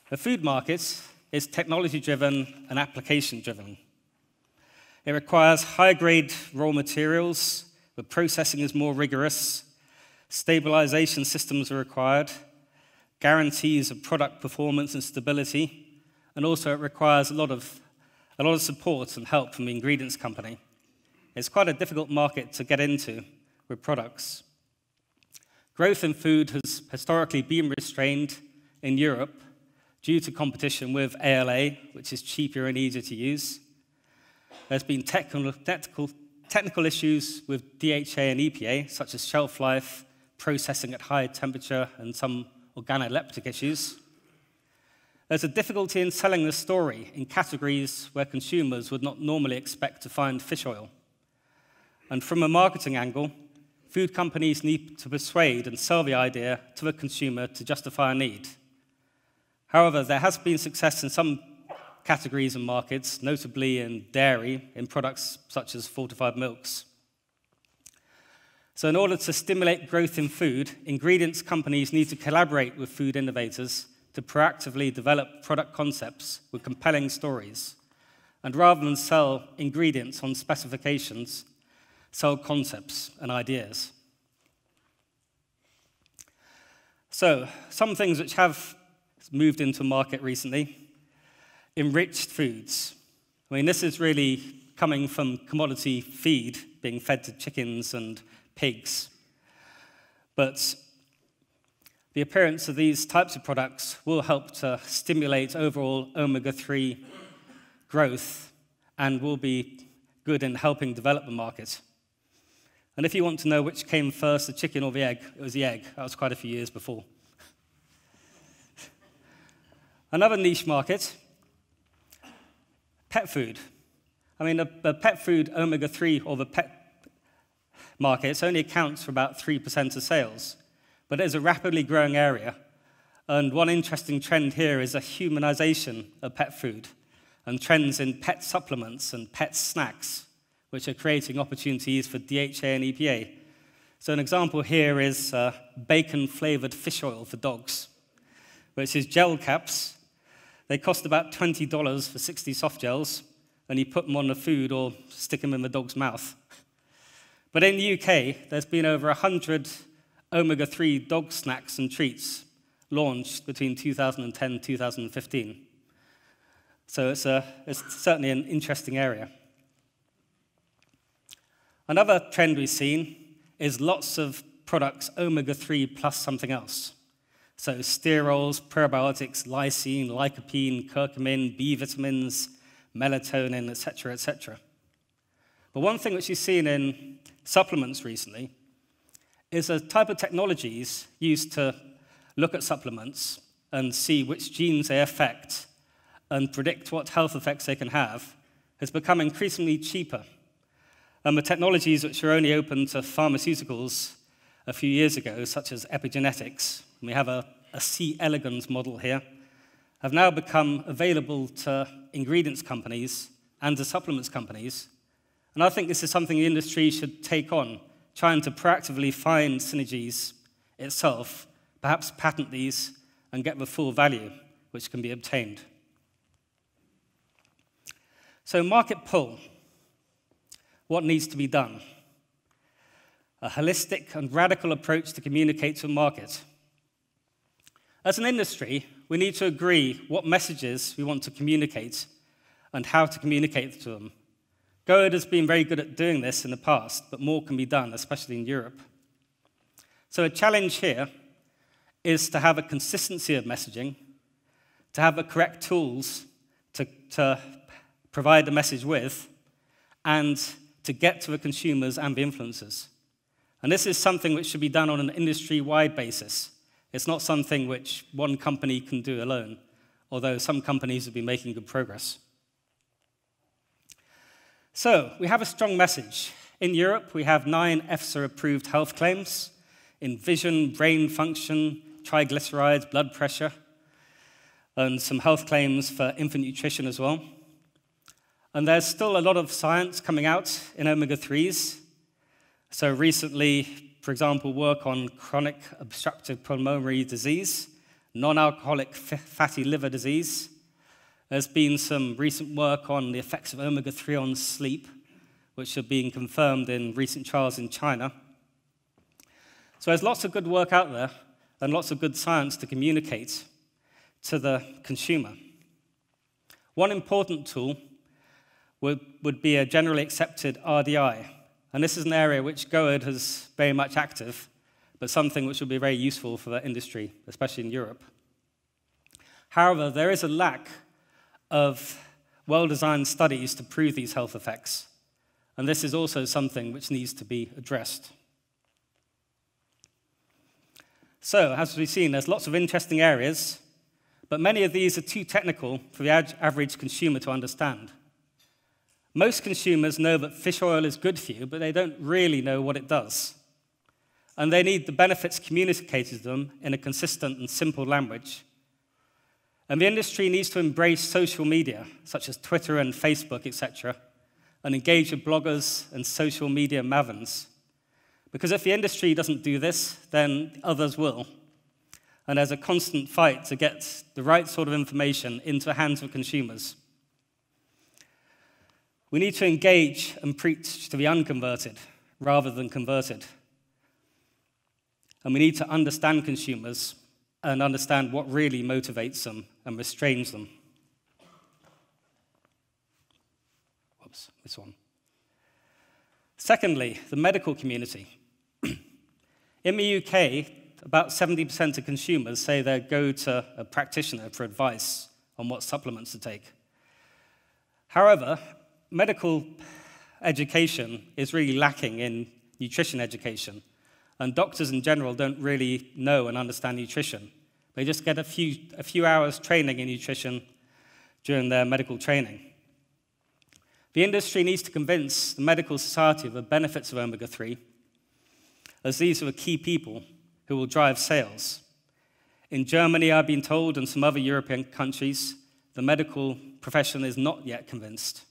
Speaker 5: The food market is technology-driven and application-driven. It requires high-grade raw materials, the processing is more rigorous, stabilization systems are required, guarantees of product performance and stability, and also it requires a lot of support and help from the ingredients company. It's quite a difficult market to get into with products. Growth in food has historically been restrained in Europe due to competition with ALA, which is cheaper and easier to use. There's been technical issues with DHA and EPA, such as shelf life, processing at high temperature, and some organoleptic issues. There's a difficulty in selling the story in categories where consumers would not normally expect to find fish oil. And from a marketing angle, food companies need to persuade and sell the idea to the consumer to justify a need. However, there has been success in some categories and markets, notably in dairy, in products such as fortified milks. So in order to stimulate growth in food, ingredients companies need to collaborate with food innovators to proactively develop product concepts with compelling stories. And rather than sell ingredients on specifications, sell concepts and ideas. So, some things which have moved into market recently. Enriched foods. I mean, this is really coming from commodity feed being fed to chickens and pigs. But the appearance of these types of products will help to stimulate overall omega-3 growth and will be good in helping develop the market. And if you want to know which came first, the chicken or the egg, it was the egg. That was quite a few years before. Another niche market, pet food. I mean, the pet food omega-3 or the pet market only accounts for about 3% of sales, but it is a rapidly growing area. And one interesting trend here is a humanization of pet food and trends in pet supplements and pet snacks, which are creating opportunities for DHA and EPA. So an example here is bacon-flavored fish oil for dogs, which is gel caps. They cost about $20 for 60 soft gels, and you put them on the food or stick them in the dog's mouth. But in the UK, there's been over 100 omega-3 dog snacks and treats launched between 2010 and 2015. So it's certainly an interesting area. Another trend we've seen is lots of products omega-3 plus something else. So sterols, probiotics, lysine, lycopene, curcumin, B vitamins, melatonin, etc., etc. But one thing which you've seen in supplements recently is a type of technologies used to look at supplements and see which genes they affect and predict what health effects they can have has become increasingly cheaper. And the technologies which were only open to pharmaceuticals a few years ago, such as epigenetics, and we have a C. elegans model here, have now become available to ingredients companies and to supplements companies. And I think this is something the industry should take on, trying to proactively find synergies itself, perhaps patent these, and get the full value which can be obtained. So market pull. What needs to be done? A holistic and radical approach to communicate to the market. As an industry, we need to agree what messages we want to communicate and how to communicate to them. Goad has been very good at doing this in the past, but more can be done, especially in Europe. So a challenge here is to have a consistency of messaging, to have the correct tools to provide the message with, and to get to the consumers and the influencers. And this is something which should be done on an industry-wide basis. It's not something which one company can do alone, although some companies have been making good progress. So, we have a strong message. In Europe, we have 9 EFSA-approved health claims in vision, brain function, triglycerides, blood pressure, and some health claims for infant nutrition as well. And there's still a lot of science coming out in omega-3s. So recently, for example, work on chronic obstructive pulmonary disease, non-alcoholic fatty liver disease. There's been some recent work on the effects of omega-3 on sleep, which are being confirmed in recent trials in China. So there's lots of good work out there and lots of good science to communicate to the consumer. One important tool would be a generally accepted RDI. And this is an area which Goad is very much active, but something which will be very useful for the industry, especially in Europe. However, there is a lack of well-designed studies to prove these health effects. And this is also something which needs to be addressed. So, as we've seen, there's lots of interesting areas, but many of these are too technical for the average consumer to understand. Most consumers know that fish oil is good for you, but they don't really know what it does. And they need the benefits communicated to them in a consistent and simple language. And the industry needs to embrace social media, such as Twitter and Facebook, etc., and engage with bloggers and social media mavens. Because if the industry doesn't do this, then others will. And there's a constant fight to get the right sort of information into the hands of consumers. We need to engage and preach to the unconverted rather than converted. And we need to understand consumers and understand what really motivates them and restrains them. Oops, this one. Secondly, the medical community. In the UK, about 70% of consumers say they go to a practitioner for advice on what supplements to take. However, medical education is really lacking in nutrition education, and doctors in general don't really know and understand nutrition. They just get a few hours training in nutrition during their medical training. The industry needs to convince the medical society of the benefits of omega-3, as these are the key people who will drive sales. In Germany, I've been told, and some other European countries, the medical profession is not yet convinced.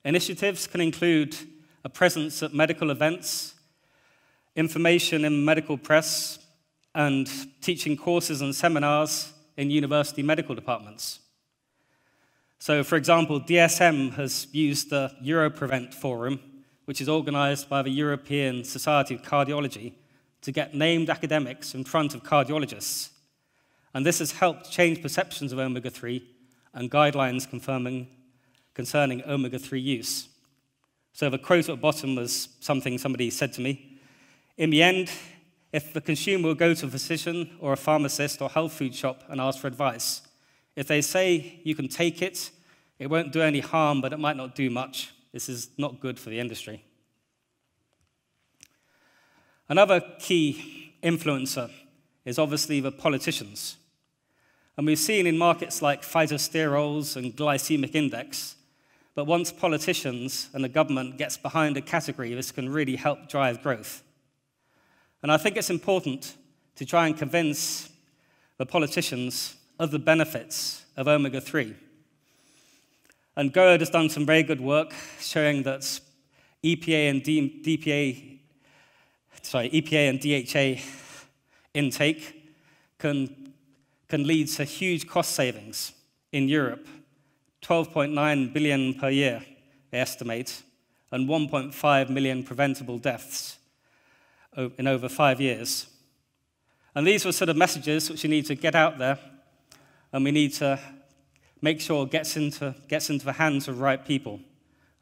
Speaker 5: Initiatives can include a presence at medical events, information in medical press, and teaching courses and seminars in university medical departments. So, for example, DSM has used the EuroPrevent Forum, which is organized by the European Society of Cardiology, to get named academics in front of cardiologists. And this has helped change perceptions of omega-3 and guidelines concerning omega-3 use. So the quote at the bottom was something somebody said to me. In the end, if the consumer will go to a physician or a pharmacist or health food shop and ask for advice, if they say you can take it, it won't do any harm, but it might not do much. This is not good for the industry. Another key influencer is obviously the politicians. And we've seen in markets like phytosterols and glycemic index, but once politicians and the government gets behind a category, this can really help drive growth. And I think it's important to try and convince the politicians of the benefits of omega-3. And GOED has done some very good work showing that EPA and DHA intake can lead to huge cost savings in Europe, 12.9 billion per year, they estimate, and 1.5 million preventable deaths in over 5 years. And these were sort of messages which we need to get out there, and we need to make sure it gets into the hands of the right people,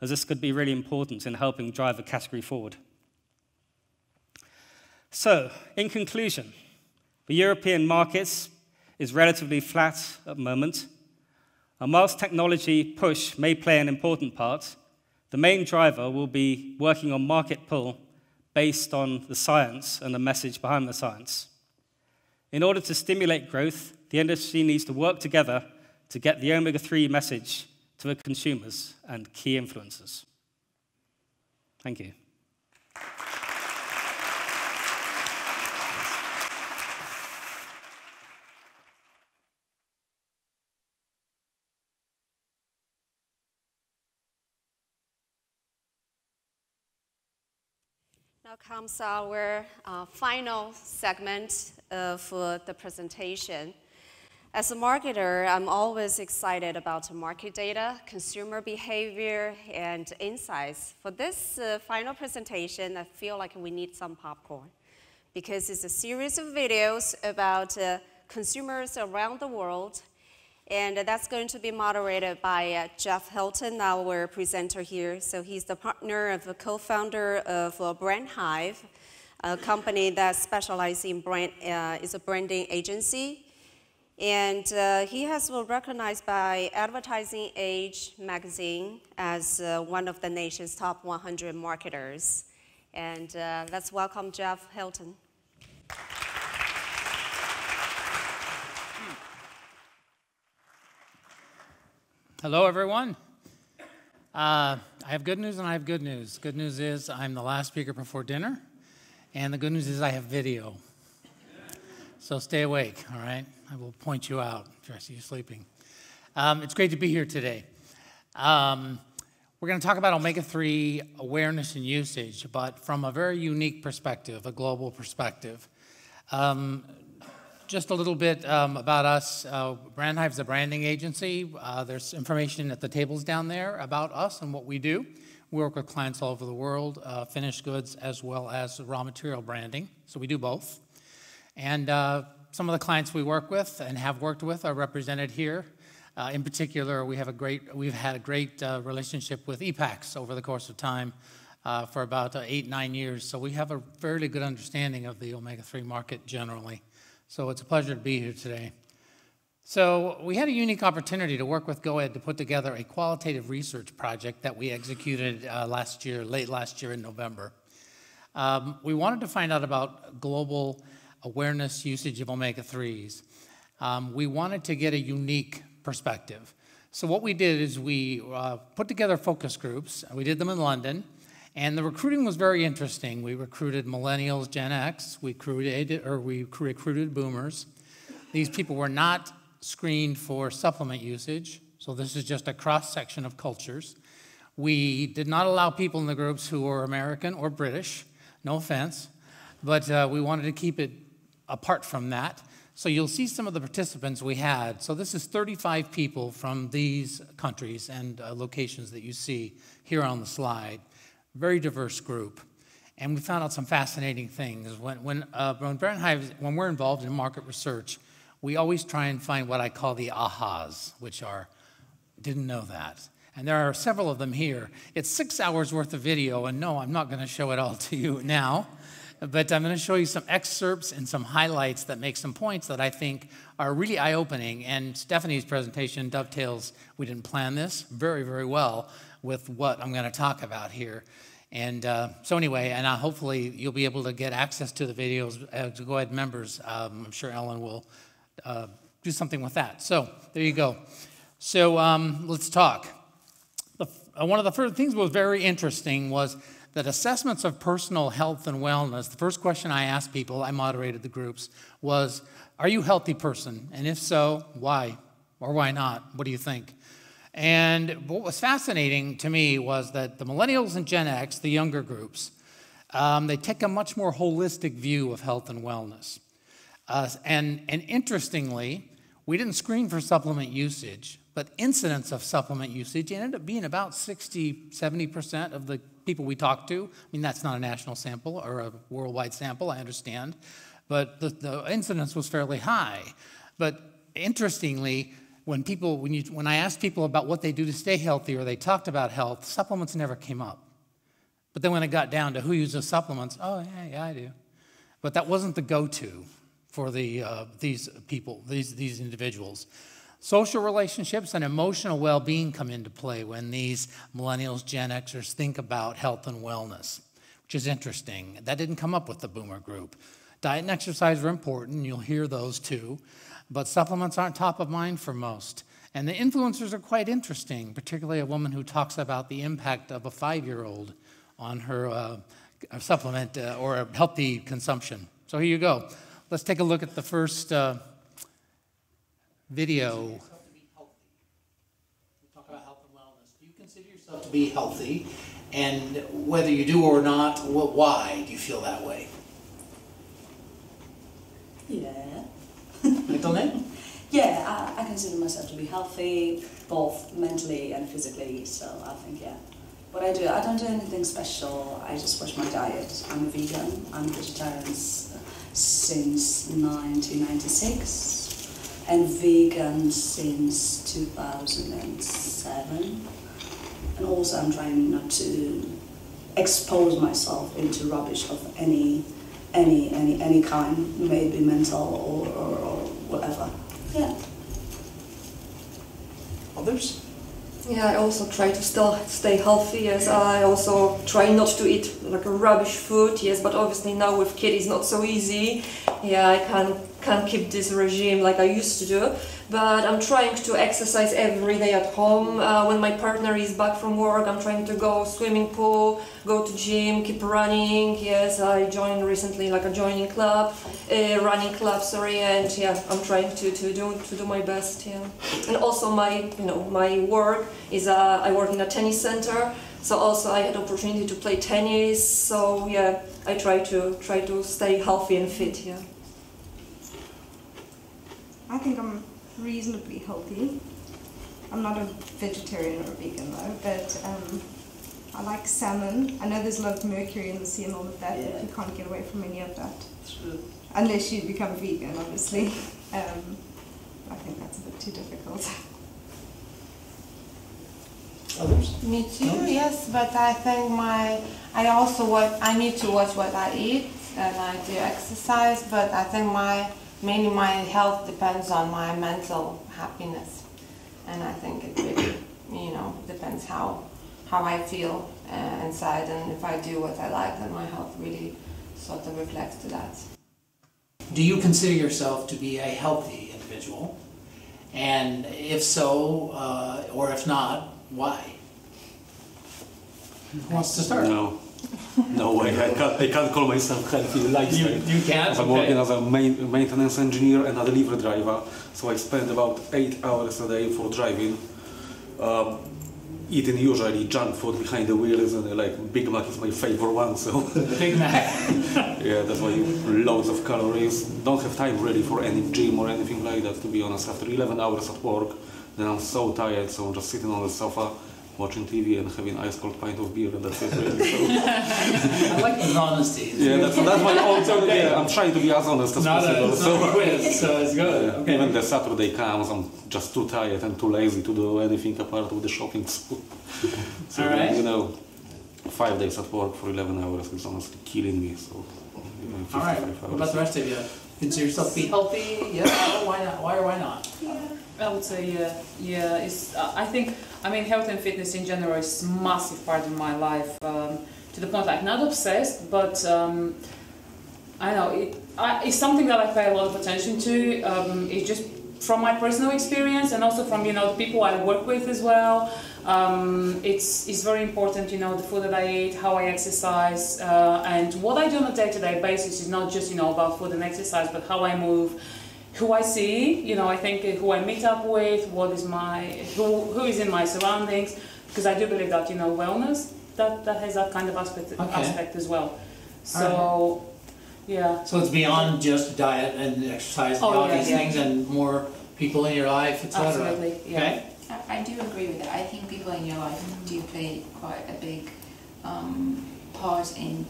Speaker 5: as this could be really important in helping drive the category forward. So, in conclusion, the European market is relatively flat at the moment, and whilst technology push may play an important part, the main driver will be working on market pull based on the science and the message behind the science. In order to stimulate growth, the industry needs to work together to get the omega-3 message to the consumers and key influencers. Thank you.
Speaker 2: Now comes our final segment for the presentation. As a marketer, I'm always excited about market data, consumer behavior, and insights. For this final presentation, I feel like we need some popcorn because it's a series of videos about consumers around the world, and that's going to be moderated by Jeff Hilton, our presenter here. So he's the partner of the co-founder of Brand Hive, a company that specializes in is a branding agency. And he has been recognized by Advertising Age magazine as one of the nation's top 100 marketers. And let's welcome Jeff Hilton.
Speaker 6: Hello, everyone. I have good news and I have good news. Good news is I'm the last speaker before dinner, and the good news is I have video. So stay awake, all right? I will point you out if I see you sleeping. It's great to be here today. We're going to talk about omega-3 awareness and usage, but from a very unique perspective, a global perspective. Just a little bit about us. Brand Hive is a branding agency. There's information at the tables down there about us and what we do. We work with clients all over the world, finished goods as well as raw material branding. So we do both. And some of the clients we work with and have worked with are represented here. In particular, we've had a great relationship with EPAX over the course of time for about 8-9 years. So we have a fairly good understanding of the omega-3 market generally. So it's a pleasure to be here today. So we had a unique opportunity to work with GoEd to put together a qualitative research project that we executed late last year in November. We wanted to find out about global awareness usage of omega-3s. We wanted to get a unique perspective. So what we did is we put together focus groups. We did them in London, and the recruiting was very interesting. We recruited millennials, Gen X. We recruited boomers. These people were not screened for supplement usage, so this is just a cross-section of cultures. We did not allow people in the groups who were American or British, no offense, but we wanted to keep it apart from that. So you'll see some of the participants we had. So this is 35 people from these countries and locations that you see here on the slide. Very diverse group. And we found out some fascinating things. When we're involved in market research, we always try and find what I call the ahas, which are, didn't know that. And there are several of them here. It's 6 hours worth of video, and no, I'm not going to show it all to you now. But I'm going to show you some excerpts and some highlights that make some points that I think are really eye-opening. And Stephanie's presentation dovetails, we didn't plan this, very, very well with what I'm going to talk about here. And so anyway, and hopefully you'll be able to get access to the videos as GoEd members. I'm sure Ellen will do something with that. So there you go. So let's talk. One of the first things that was very interesting was that assessments of personal health and wellness, the first question I asked people, I moderated the groups, was, are you a healthy person? And if so, why? Or why not? What do you think? And what was fascinating to me was that the millennials and Gen X, the younger groups, they take a much more holistic view of health and wellness. And interestingly, we didn't screen for supplement usage, but incidence of supplement usage ended up being about 60–70% of the people we talked to. I mean, that's not a national sample or a worldwide sample, I understand, but the incidence was fairly high. But interestingly, when I asked people about what they do to stay healthy or they talked about health, supplements never came up. But then when it got down to who uses supplements, oh, yeah, I do. But that wasn't the go-to for these people, these individuals. Social relationships and emotional well-being come into play when these millennials, Gen Xers think about health and wellness, which is interesting. That didn't come up with the boomer group. Diet and exercise are important, you'll hear those too, but supplements aren't top of mind for most. And the influencers are quite interesting, particularly a woman who talks about the impact of a 5-year-old on her supplement or a healthy consumption. So here you go. Let's take a look at the first video. We talk about health and wellness. Do you consider yourself to be healthy? And whether you do or not, why do you feel that way?
Speaker 7: Yeah.
Speaker 6: Antoinette?
Speaker 7: Yeah, I consider myself to be healthy, both mentally and physically, so I think, yeah. What I don't do anything special, I just watch my diet. I'm a vegan, I'm a vegetarian since 1996, and vegan since 2007. And also I'm trying not to expose myself into rubbish of any kind, maybe mental or whatever. Yeah.
Speaker 6: Others?
Speaker 8: Yeah, I also try to still stay healthy, yes. I also try not to eat like a rubbish food, yes, but obviously now with kids it's not so easy. Yeah, I can't keep this regime like I used to do, but I'm trying to exercise every day at home. When my partner is back from work, I'm trying to go swimming pool, go to gym, keep running. Yes, I joined recently like a running club, and yeah, I'm trying to do my best. Yeah, and also my work is I work in a tennis center, so also I had opportunity to play tennis. So yeah, I try to stay healthy and fit. Yeah.
Speaker 9: I think I'm reasonably healthy. I'm not a vegetarian or a vegan though, but I like salmon. I know there's a lot of mercury in the sea and all of that,
Speaker 7: Yeah.
Speaker 9: but you can't get away from any of that.
Speaker 7: True.
Speaker 9: Unless you become vegan, obviously. I think that's a bit too difficult.
Speaker 10: others?
Speaker 11: Me too, yes, but I think I need to watch what I eat and I do exercise, but I think mainly my health depends on my mental happiness. And I think it really, depends how I feel inside, and if I do what I like, then my health really sort of reflects to that.
Speaker 10: Do you consider yourself to be a healthy individual? And if so, or if not, why? Who wants to start?
Speaker 12: No way. I can't call myself healthy lifestyle.
Speaker 10: You can't?
Speaker 12: I'm working as a maintenance engineer and a delivery driver, so I spend about 8 hours a day for driving. Eating usually junk food behind the wheels, and like Big Mac is my favorite one. So
Speaker 10: Big Mac.
Speaker 12: Yeah, that's why loads of calories. Don't have time really for any gym or anything like that. To be honest, after 11 hours at work, then I'm so tired. So I'm just sitting on the sofa, watching TV and having ice cold pint of beer, and that's it really. So.
Speaker 10: I like the honesty.
Speaker 12: Yeah, that's my alternative. Okay. Yeah, I'm trying to be as honest as possible.
Speaker 10: It's not a quiz, so it's good.
Speaker 12: Yeah. Okay. Even the Saturday comes, I'm just too tired and too lazy to do anything apart of the shopping. So
Speaker 10: all right.
Speaker 12: 5 days at work for 11 hours is honestly killing me. So,
Speaker 10: all right. What about the rest of you? Consider yourself to be healthy? Yeah. Why not? Why or why not?
Speaker 13: I would say yeah. It's I mean, health and fitness in general is a massive part of my life. To the point I'm not obsessed, but I know it's something that I pay a lot of attention to. It's just from my personal experience, and also from the people I work with as well. It's very important, the food that I eat, how I exercise, and what I do on a day-to-day basis is not just about food and exercise, but how I move, who I see, I think who I meet up with, who is in my surroundings, because I do believe that wellness that has that kind of aspect as well. So yeah.
Speaker 10: So it's beyond just diet and exercise and all these things, and more people in your life, etc.
Speaker 13: Absolutely. Yeah.
Speaker 10: Okay.
Speaker 14: I do agree with that. I think people in your life do play quite a big part in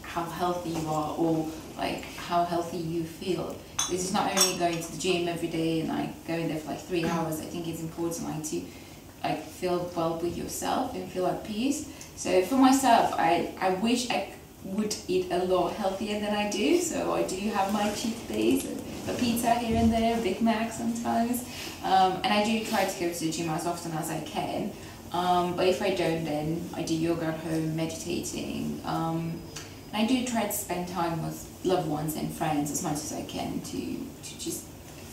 Speaker 14: how healthy you are, or like how healthy you feel. This is not only going to the gym every day and like going there for like 3 hours. I think it's important to feel well with yourself and feel at peace. So for myself, I wish I would eat a lot healthier than I do. So I do have my cheat days, a pizza here and there, Big Mac sometimes, and I do try to go to the gym as often as I can. But if I don't, then I do yoga at home, meditating. And I do try to spend time with loved ones and friends as much as I can to just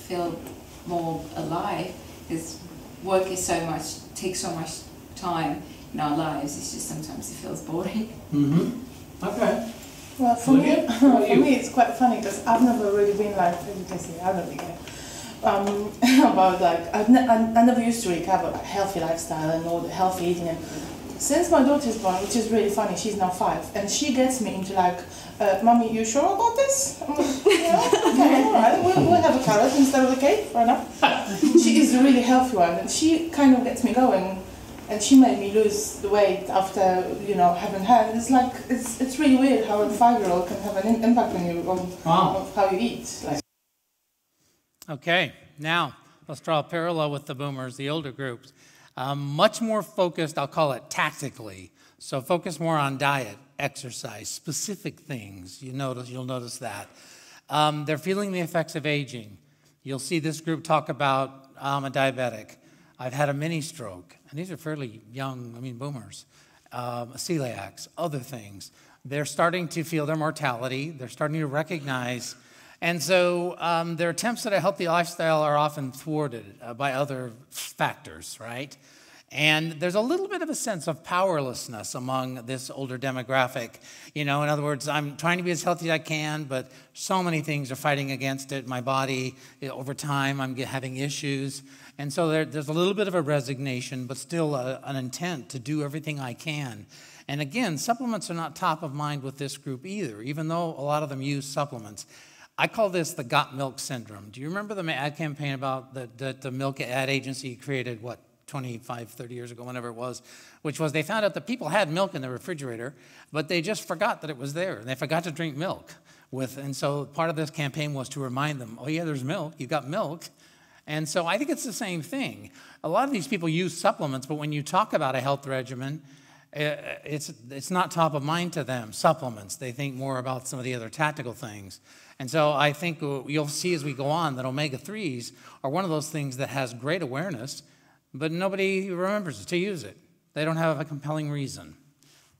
Speaker 14: feel more alive, because work is takes so much time in our lives. It's just sometimes it feels boring.
Speaker 10: Okay.
Speaker 15: Well, for me, it's quite funny because I've never really been like, as you can see, I don't think about I never used to really have a healthy lifestyle and all the healthy eating. And since my daughter's born, which is really funny, she's now 5, and she gets me into Mommy, you sure about this? I'm like, yeah, okay, all right, we'll have a carrot instead of the cake, fair enough. She is a really healthy one, and she kind of gets me going. And she made me lose the weight after, having had. It's like, it's really weird how a 5-year-old can have an impact on you, on how you eat.
Speaker 6: Okay, now let's draw a parallel with the boomers, the older groups. Much more focused, I'll call it tactically. So focus more on diet, exercise, specific things. You'll notice that. They're feeling the effects of aging. You'll see this group talk about, I'm a diabetic. I've had a mini stroke, and these are fairly young, boomers, celiacs, other things. They're starting to feel their mortality. They're starting to recognize. And so their attempts at a healthy lifestyle are often thwarted by other factors, right? And there's a little bit of a sense of powerlessness among this older demographic. In other words, I'm trying to be as healthy as I can, but so many things are fighting against it. My body, over time, I'm having issues. And so there's a little bit of a resignation, but still an intent to do everything I can. And again, supplements are not top of mind with this group either, even though a lot of them use supplements. I call this the got milk syndrome. Do you remember the ad campaign about the milk ad agency created, 25, 30 years ago, whenever it was, which was they found out that people had milk in the refrigerator, but they just forgot that it was there, and they forgot to drink milk. And so part of this campaign was to remind them, oh yeah, there's milk, you got milk, And so I think it's the same thing. A lot of these people use supplements, but when you talk about a health regimen, it's not top of mind to them, supplements. They think more about some of the other tactical things. And so I think you'll see as we go on that omega-3s are one of those things that has great awareness, but nobody remembers to use it. They don't have a compelling reason.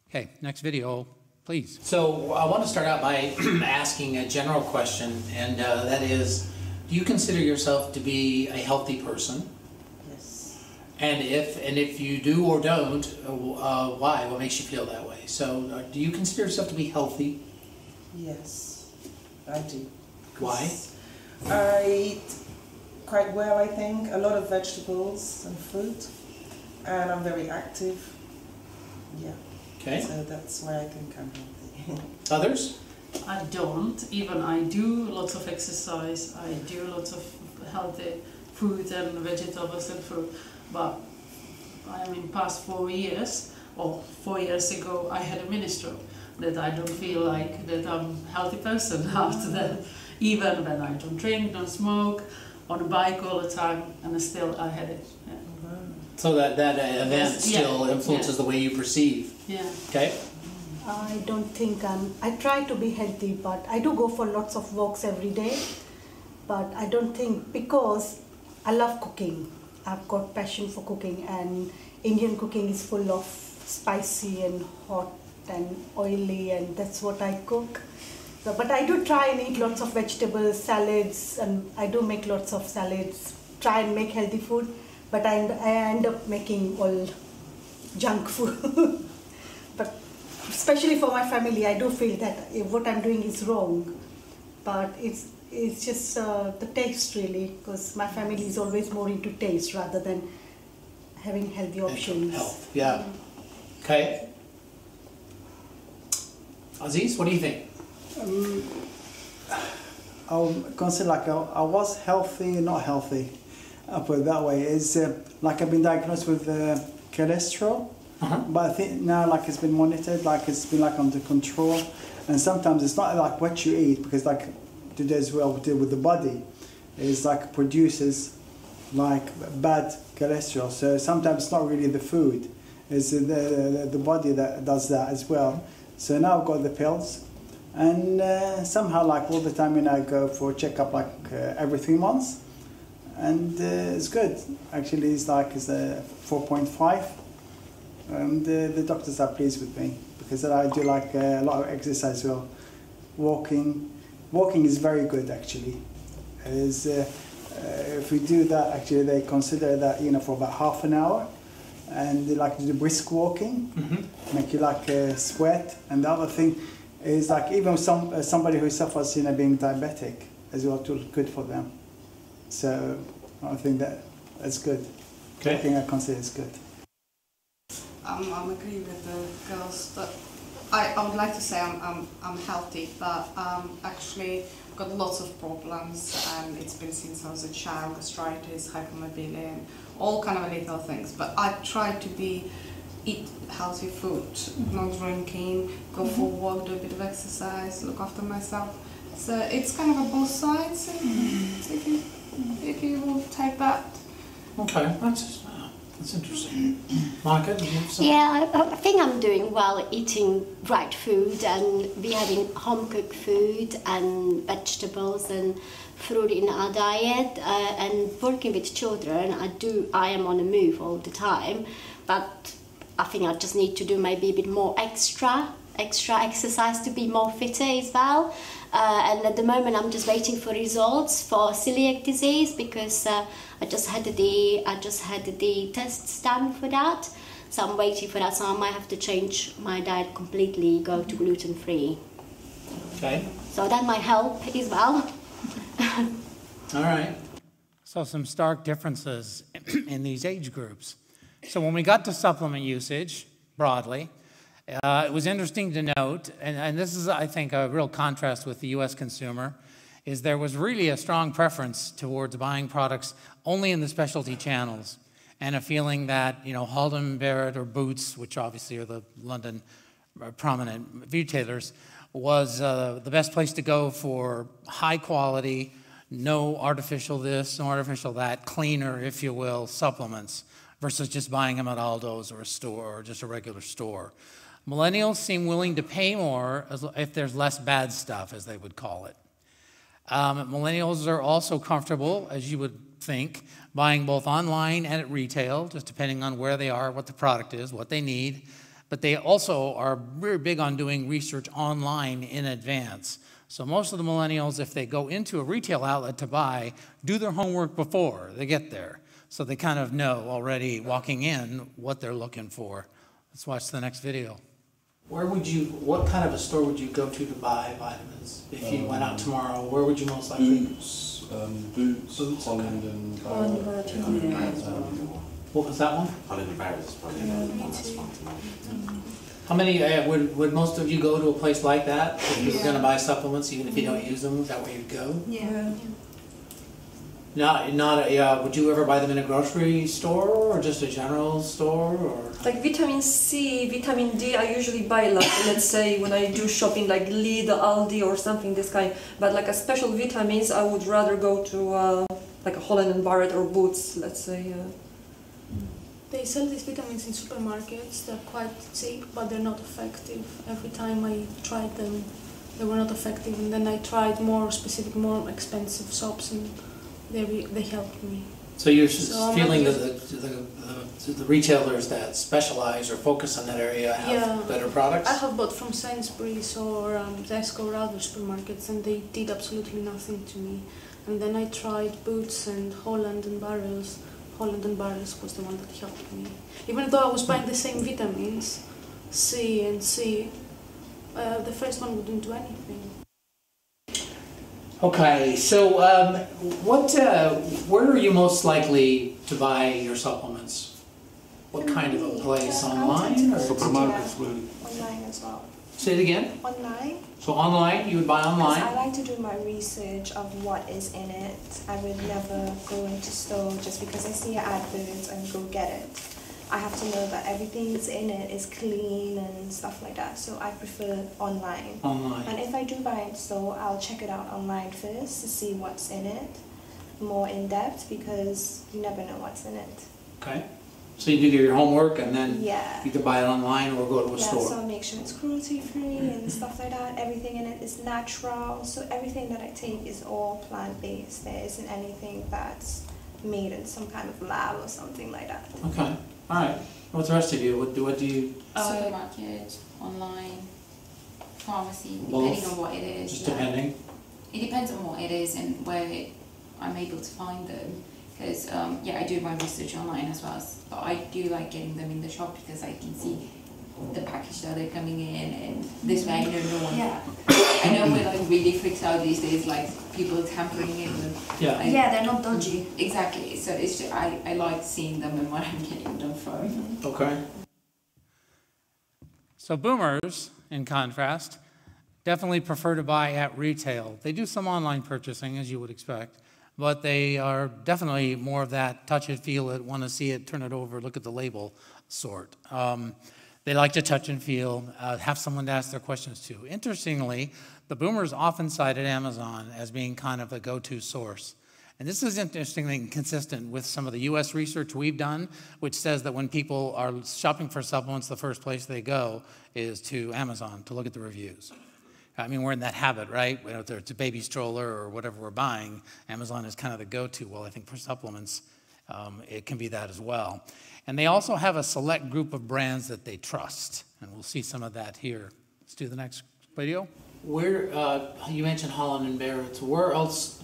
Speaker 6: Okay, next video, please.
Speaker 10: So I want to start out by asking a general question, and that is, do you consider yourself to be a healthy person?
Speaker 16: Yes.
Speaker 10: And if you do or don't, why? What makes you feel that way? So do you consider yourself to be healthy?
Speaker 16: Yes, I do.
Speaker 10: Why?
Speaker 16: I eat quite well, I think. A lot of vegetables and fruit, and I'm very active. Yeah.
Speaker 10: Okay.
Speaker 16: So that's why I think I'm healthy.
Speaker 10: Others?
Speaker 17: I don't. Even I do lots of exercise. I do lots of healthy food and vegetables and fruit. But I mean, past 4 years, or 4 years ago, I had a mini stroke. That I don't feel like that I'm a healthy person after that. Even when I don't drink, don't smoke, on a bike all the time, and still I had it. Yeah.
Speaker 10: So that event still influences
Speaker 17: yeah.
Speaker 10: the way you perceive.
Speaker 17: Yeah.
Speaker 10: Okay.
Speaker 18: I don't think I try to be healthy, but I do go for lots of walks every day. But I don't think, because I love cooking. I've got passion for cooking, and Indian cooking is full of spicy and hot and oily, and that's what I cook. So, but I do try and eat lots of vegetables, salads, and I do make lots of salads, try and make healthy food, but I end up making all junk food. But especially for my family, I do feel that what I'm doing is wrong. But it's just the taste, really, because my family is always more into taste rather than having healthy options.
Speaker 10: Health, yeah. Okay. Aziz, what do you think?
Speaker 19: I'll consider like I was healthy, not healthy. I'll put it that way. It's like I've been diagnosed with cholesterol, but I think now like it's been monitored, like it's been like under control, and sometimes it's not like what you eat, because like to do as well with the body, is like produces like bad cholesterol. So sometimes it's not really the food, it's the body that does that as well. So now I've got the pills, and somehow like all the time I go for a checkup like every 3 months, and it's good. Actually, it's like it's 4.5, and the doctors are pleased with me because I do like a lot of exercise as well. Walking is very good actually. If we do that, actually they consider that for about half an hour. And they like to do brisk walking, make you like sweat. And the other thing is like even somebody who suffers being diabetic as well, too good for them. So I think that's good.
Speaker 10: Okay.
Speaker 19: Walking I consider is good.
Speaker 20: I agree with the girls that I would like to say I'm healthy, but actually I've got lots of problems, and it's been since I was a child: gastritis, hypermobility, and all kind of little things. But I try to eat healthy food, not drinking, go for a walk, do a bit of exercise, look after myself. So it's kind of a both sides. If you will take that.
Speaker 10: Okay, that's interesting. Monica, do you have something?
Speaker 21: Yeah, I think I'm doing well eating right food, and we having home cooked food and vegetables and fruit in our diet, and working with children. I am on the move all the time, but I think I just need to do maybe a bit more extra exercise to be more fitter as well. And at the moment I'm just waiting for results for celiac disease, because I just had the tests done for that, so I'm waiting for that. So I might have to change my diet completely, go to gluten free.
Speaker 10: Okay.
Speaker 21: So that might help as well.
Speaker 10: All right.
Speaker 6: So some stark differences in these age groups. So when we got to supplement usage broadly, it was interesting to note, and this is, I think, a real contrast with the U.S. consumer, is there was really a strong preference towards buying products only in the specialty channels, and a feeling that, Halden Barrett or Boots, which obviously are the London prominent retailers, was the best place to go for high quality, no artificial this, no artificial that, cleaner, if you will, supplements, versus just buying them at Aldo's or a store or just a regular store. Millennials seem willing to pay more if there's less bad stuff, as they would call it. Millennials are also comfortable, as you would think, buying both online and at retail, just depending on where they are, what the product is, what they need. But they also are very big on doing research online in advance. So most of the millennials, if they go into a retail outlet to buy, do their homework before they get there. So they kind of know already walking in what they're looking for. Let's watch the next video.
Speaker 10: What kind of a store would you go to buy vitamins? If you went out tomorrow, where would you most likely?
Speaker 1: Boots, Holland and Barrett.
Speaker 10: What was that one?
Speaker 1: Holland and Barrett is probably one that's fun to know.
Speaker 10: How many, would most of you go to a place like that if you were going to buy supplements, even if you don't use them? Is that where you'd go?
Speaker 9: Yeah.
Speaker 10: Would you ever buy them in a grocery store or just a general store? Or?
Speaker 8: Like vitamin C, vitamin D, I usually buy like, let's say when I do shopping like Lidl, Aldi or something this kind. But like a special vitamins, I would rather go to like a Holland and Barrett or Boots, let's say.
Speaker 22: They sell these vitamins in supermarkets. They're quite cheap, but they're not effective. Every time I tried them, they were not effective. And then I tried more specific, more expensive shops, and they helped me.
Speaker 10: So you're feeling that the retailers that specialize or focus on that area have better products?
Speaker 22: I have bought from Sainsbury's or Tesco or other supermarkets, and they did absolutely nothing to me. And then I tried Boots and Holland and Barrett. Holland and Barrett was the one that helped me. Even though I was buying the same vitamins, C and C, the first one wouldn't do anything.
Speaker 10: Okay, so where are you most likely to buy your supplements? What kind of a place? Online or
Speaker 1: supermarkets? Really?
Speaker 9: Online as well.
Speaker 10: Say it again?
Speaker 9: Online.
Speaker 10: So online, you would buy online?
Speaker 9: I like to do my research of what is in it. I would never go into store just because I see an advert and go get it. I have to know that everything that's in it is clean and stuff like that, so I prefer online.
Speaker 10: Online.
Speaker 9: And if I do buy it store, I'll check it out online first to see what's in it, more in depth, because you never know what's in it.
Speaker 10: Okay. So you do your homework and then
Speaker 9: Yeah.
Speaker 10: you can buy it online or go to a store.
Speaker 9: So make sure it's cruelty-free and stuff like that. Everything in it is natural, so everything that I take is all plant-based. There isn't anything that's made in some kind of lab or something like that.
Speaker 10: Okay. All right. What's the rest of you? What do you?
Speaker 14: Supermarket, online, pharmacy,
Speaker 10: Both?
Speaker 14: depending on what it is.
Speaker 10: Just depending?
Speaker 14: It depends on what it is and where I'm able to find them. Because, I do my research online as well. But I do like getting them in the shop because I can see the package that they're coming in, and this way I know no one.
Speaker 9: Yeah.
Speaker 14: I know we're like really freaked out these days, like people tampering in them.
Speaker 9: Yeah, they're not dodgy.
Speaker 14: Exactly. So it's just, I like seeing them and where I'm getting them from.
Speaker 10: Okay.
Speaker 6: So boomers, in contrast, definitely prefer to buy at retail. They do some online purchasing, as you would expect, but they are definitely more of that touch it, feel it, want to see it, turn it over, look at the label sort. They like to touch and feel, have someone to ask their questions to. Interestingly, the boomers often cited Amazon as being kind of a go-to source. And this is interestingly consistent with some of the US research we've done, which says that when people are shopping for supplements, the first place they go is to Amazon to look at the reviews. I mean, we're in that habit, right? Whether it's a baby stroller or whatever we're buying, Amazon is kind of the go-to. Well, I think for supplements, it can be that as well. And they also have a select group of brands that they trust. And we'll see some of that here. Let's do the next video.
Speaker 10: Where, you mentioned Holland and Barrett. Where else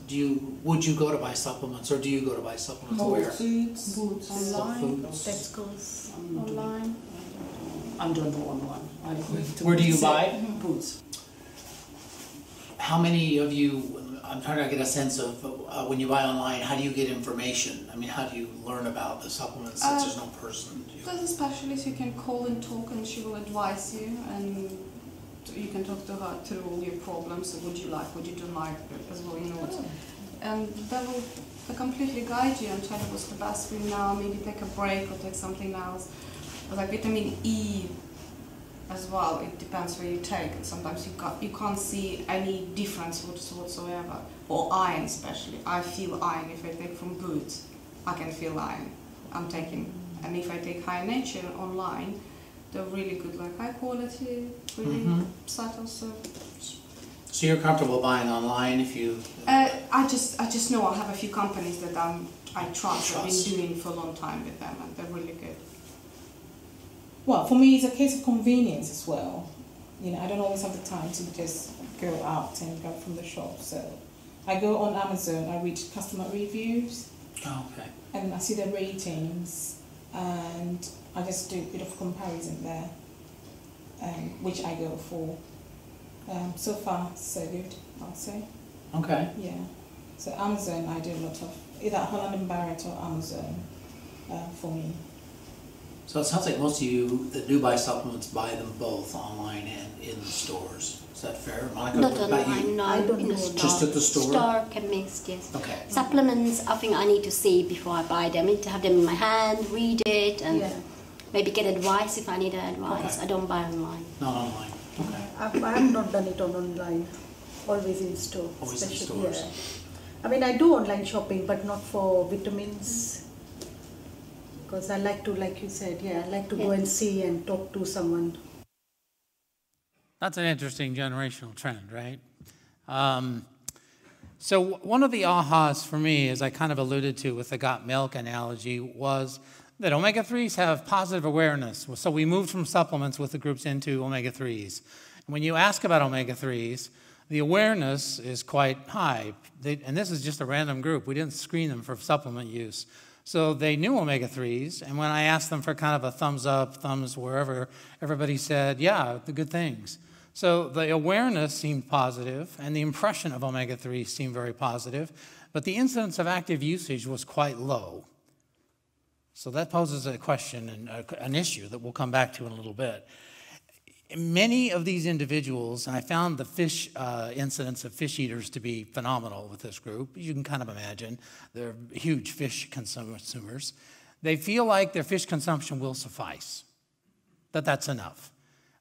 Speaker 10: would you go to buy supplements, or do you go to buy supplements? Where?
Speaker 13: Boots,
Speaker 22: Online,
Speaker 10: Foods.
Speaker 22: Tesco's, online.
Speaker 13: I'm doing the online.
Speaker 10: Where do you buy?
Speaker 13: Boots.
Speaker 10: How many of you, I'm trying to get a sense of when you buy online, how do you get information? I mean, how do you learn about the supplements since there's no person?
Speaker 20: There's a specialist you can call and talk, and she will advise you, and you can talk to her through all your problems. So what you like, what you don't like, as well, and they will completely guide you and tell you what's the best for you now. Maybe take a break or take something else. But like vitamin E, as well. It depends where you take it. Sometimes you can't see any difference whatsoever. Or iron especially. I feel iron if I take from Boots. I can feel iron. I'm taking, and if I take High Nature online, they're really good, like high quality, really subtle.
Speaker 10: So you're comfortable buying online if you?
Speaker 20: I just know I have a few companies that I trust. I've been doing for a long time with them, and they're really good.
Speaker 3: Well, for me, it's a case of convenience as well. You know, I don't always have the time to just go out and grab from the shop. So I go on Amazon, I read customer reviews.
Speaker 10: Oh, okay.
Speaker 3: And I see the ratings, and I just do a bit of comparison there, which I go for. So far, so good, I'll say.
Speaker 10: Okay.
Speaker 3: Yeah. So Amazon, I do a lot of either Holland & Barrett or Amazon for me.
Speaker 10: So it sounds like most of you that do buy supplements buy them both online and in the stores. Is that fair? Monica,
Speaker 21: Not
Speaker 10: what about
Speaker 21: online,
Speaker 10: you?
Speaker 21: no,
Speaker 2: I don't
Speaker 21: in the
Speaker 2: know.
Speaker 21: store.
Speaker 10: Just at the store?
Speaker 21: Store, chemist, yes.
Speaker 10: Okay.
Speaker 21: Supplements, I think I need to see before I buy them. I need to have them in my hand, read it, and maybe get advice if I need advice.
Speaker 10: Okay.
Speaker 21: I don't buy online.
Speaker 10: Not online. Okay.
Speaker 18: I have not done it on online, always in store.
Speaker 10: Always in
Speaker 18: especially,
Speaker 10: stores.
Speaker 18: yeah. I mean, I do online shopping, but not for vitamins. Because I like to, like you said, I like to go and see and talk to someone.
Speaker 6: That's an interesting generational trend, right? So one of the ahas for me, as I kind of alluded to with the got milk analogy, was that omega-3s have positive awareness. So we moved from supplements with the groups into omega-3s. And when you ask about omega-3s, the awareness is quite high. And this is just a random group. We didn't screen them for supplement use. So they knew omega-3s, and when I asked them for kind of a thumbs up, thumbs wherever, everybody said, yeah, the good things. So the awareness seemed positive, and the impression of omega-3 seemed very positive, but the incidence of active usage was quite low. So that poses a question and an issue that we'll come back to in a little bit. Many of these individuals, and I found the fish incidence of fish eaters to be phenomenal with this group. You can kind of imagine they're huge fish consumers. They feel like their fish consumption will suffice, that's enough.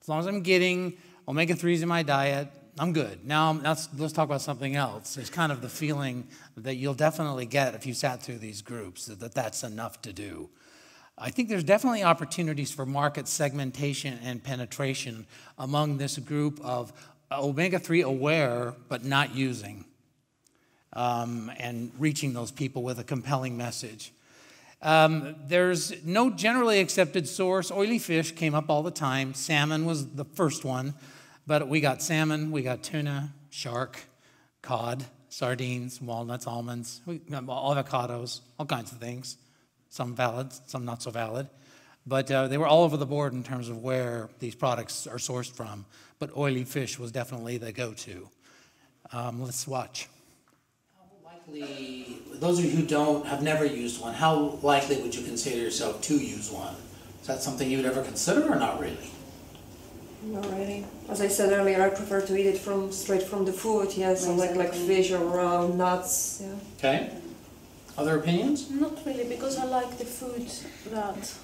Speaker 6: As long as I'm getting omega-3s in my diet, I'm good. Now let's talk about something else. There's kind of the feeling that you'll definitely get if you sat through these groups, that's enough to do. I think there's definitely opportunities for market segmentation and penetration among this group of omega-3 aware but not using, and reaching those people with a compelling message. There's no generally accepted source. Oily fish came up all the time. Salmon was the first one, but we got salmon, we got tuna, shark, cod, sardines, walnuts, almonds, avocados, all kinds of things. Some valid, some not so valid. But they were all over the board in terms of where these products are sourced from. But oily fish was definitely the go-to. Let's watch.
Speaker 10: How likely, those of you who have never used one, how likely would you consider yourself to use one? Is that something you would ever consider or not really?
Speaker 8: Not really. As I said earlier, I prefer to eat it straight from the food, so like fish or nuts. Yeah.
Speaker 10: Okay. Other opinions?
Speaker 22: Not really, because I like the food that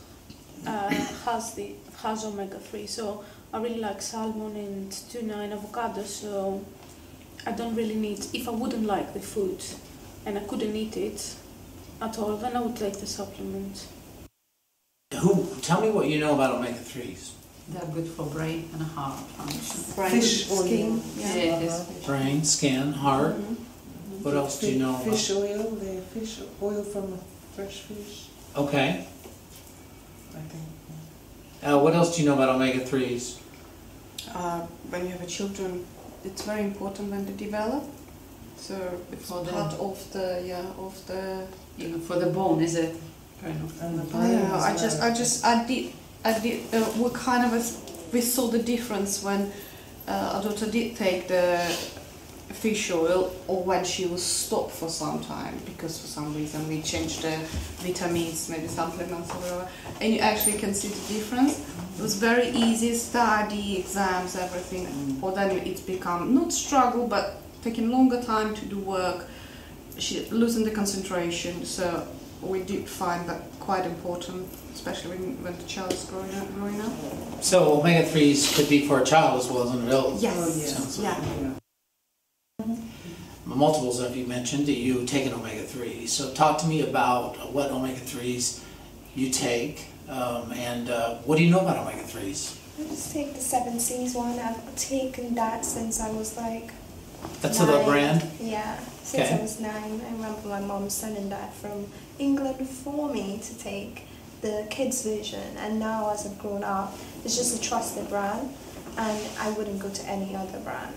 Speaker 22: has omega-3. So I really like salmon and tuna and avocado. So I don't really need. If I wouldn't like the food and I couldn't eat it at all, then I would take the supplement.
Speaker 10: Tell me what you know about omega-3s.
Speaker 14: They're good for brain and heart function.
Speaker 16: Fish skin.
Speaker 10: Brain, skin, heart. What else do you know about?
Speaker 16: Fish oil, the fish oil from fresh fish.
Speaker 10: Okay.
Speaker 16: I think.
Speaker 10: What else do you know about omega-3s?
Speaker 20: When you have a children, it's very important when they develop. So it's
Speaker 14: For
Speaker 20: part
Speaker 14: the-
Speaker 20: of the
Speaker 14: Even for the bone, is it? Kind of.
Speaker 16: And the brain
Speaker 20: I did. We saw the difference when our daughter did take the fish oil, or when she was stopped for some time because for some reason we changed the vitamins, maybe supplements or whatever, and you actually can see the difference. It was very easy, study, exams, everything. Or then it's become not struggle, but taking longer time to do work. She losing the concentration. So we did find that quite important, especially when the child is growing up.
Speaker 10: So omega-3s could be for a child as well as an adult?
Speaker 20: Yes.
Speaker 10: Sounds
Speaker 20: Yeah.
Speaker 10: like. Multiples of you mentioned that you take an omega-3. So talk to me about what omega-3s you take, and what do you know about omega-3s?
Speaker 9: I just take the 7Cs one. I've taken that since I was like
Speaker 10: That's
Speaker 9: 9.
Speaker 10: the brand?
Speaker 9: Yeah, since
Speaker 10: Okay.
Speaker 9: I was 9. I remember my mom sending that from England for me to take the kids version, and now as I've grown up, it's just a trusted brand, and I wouldn't go to any other brand.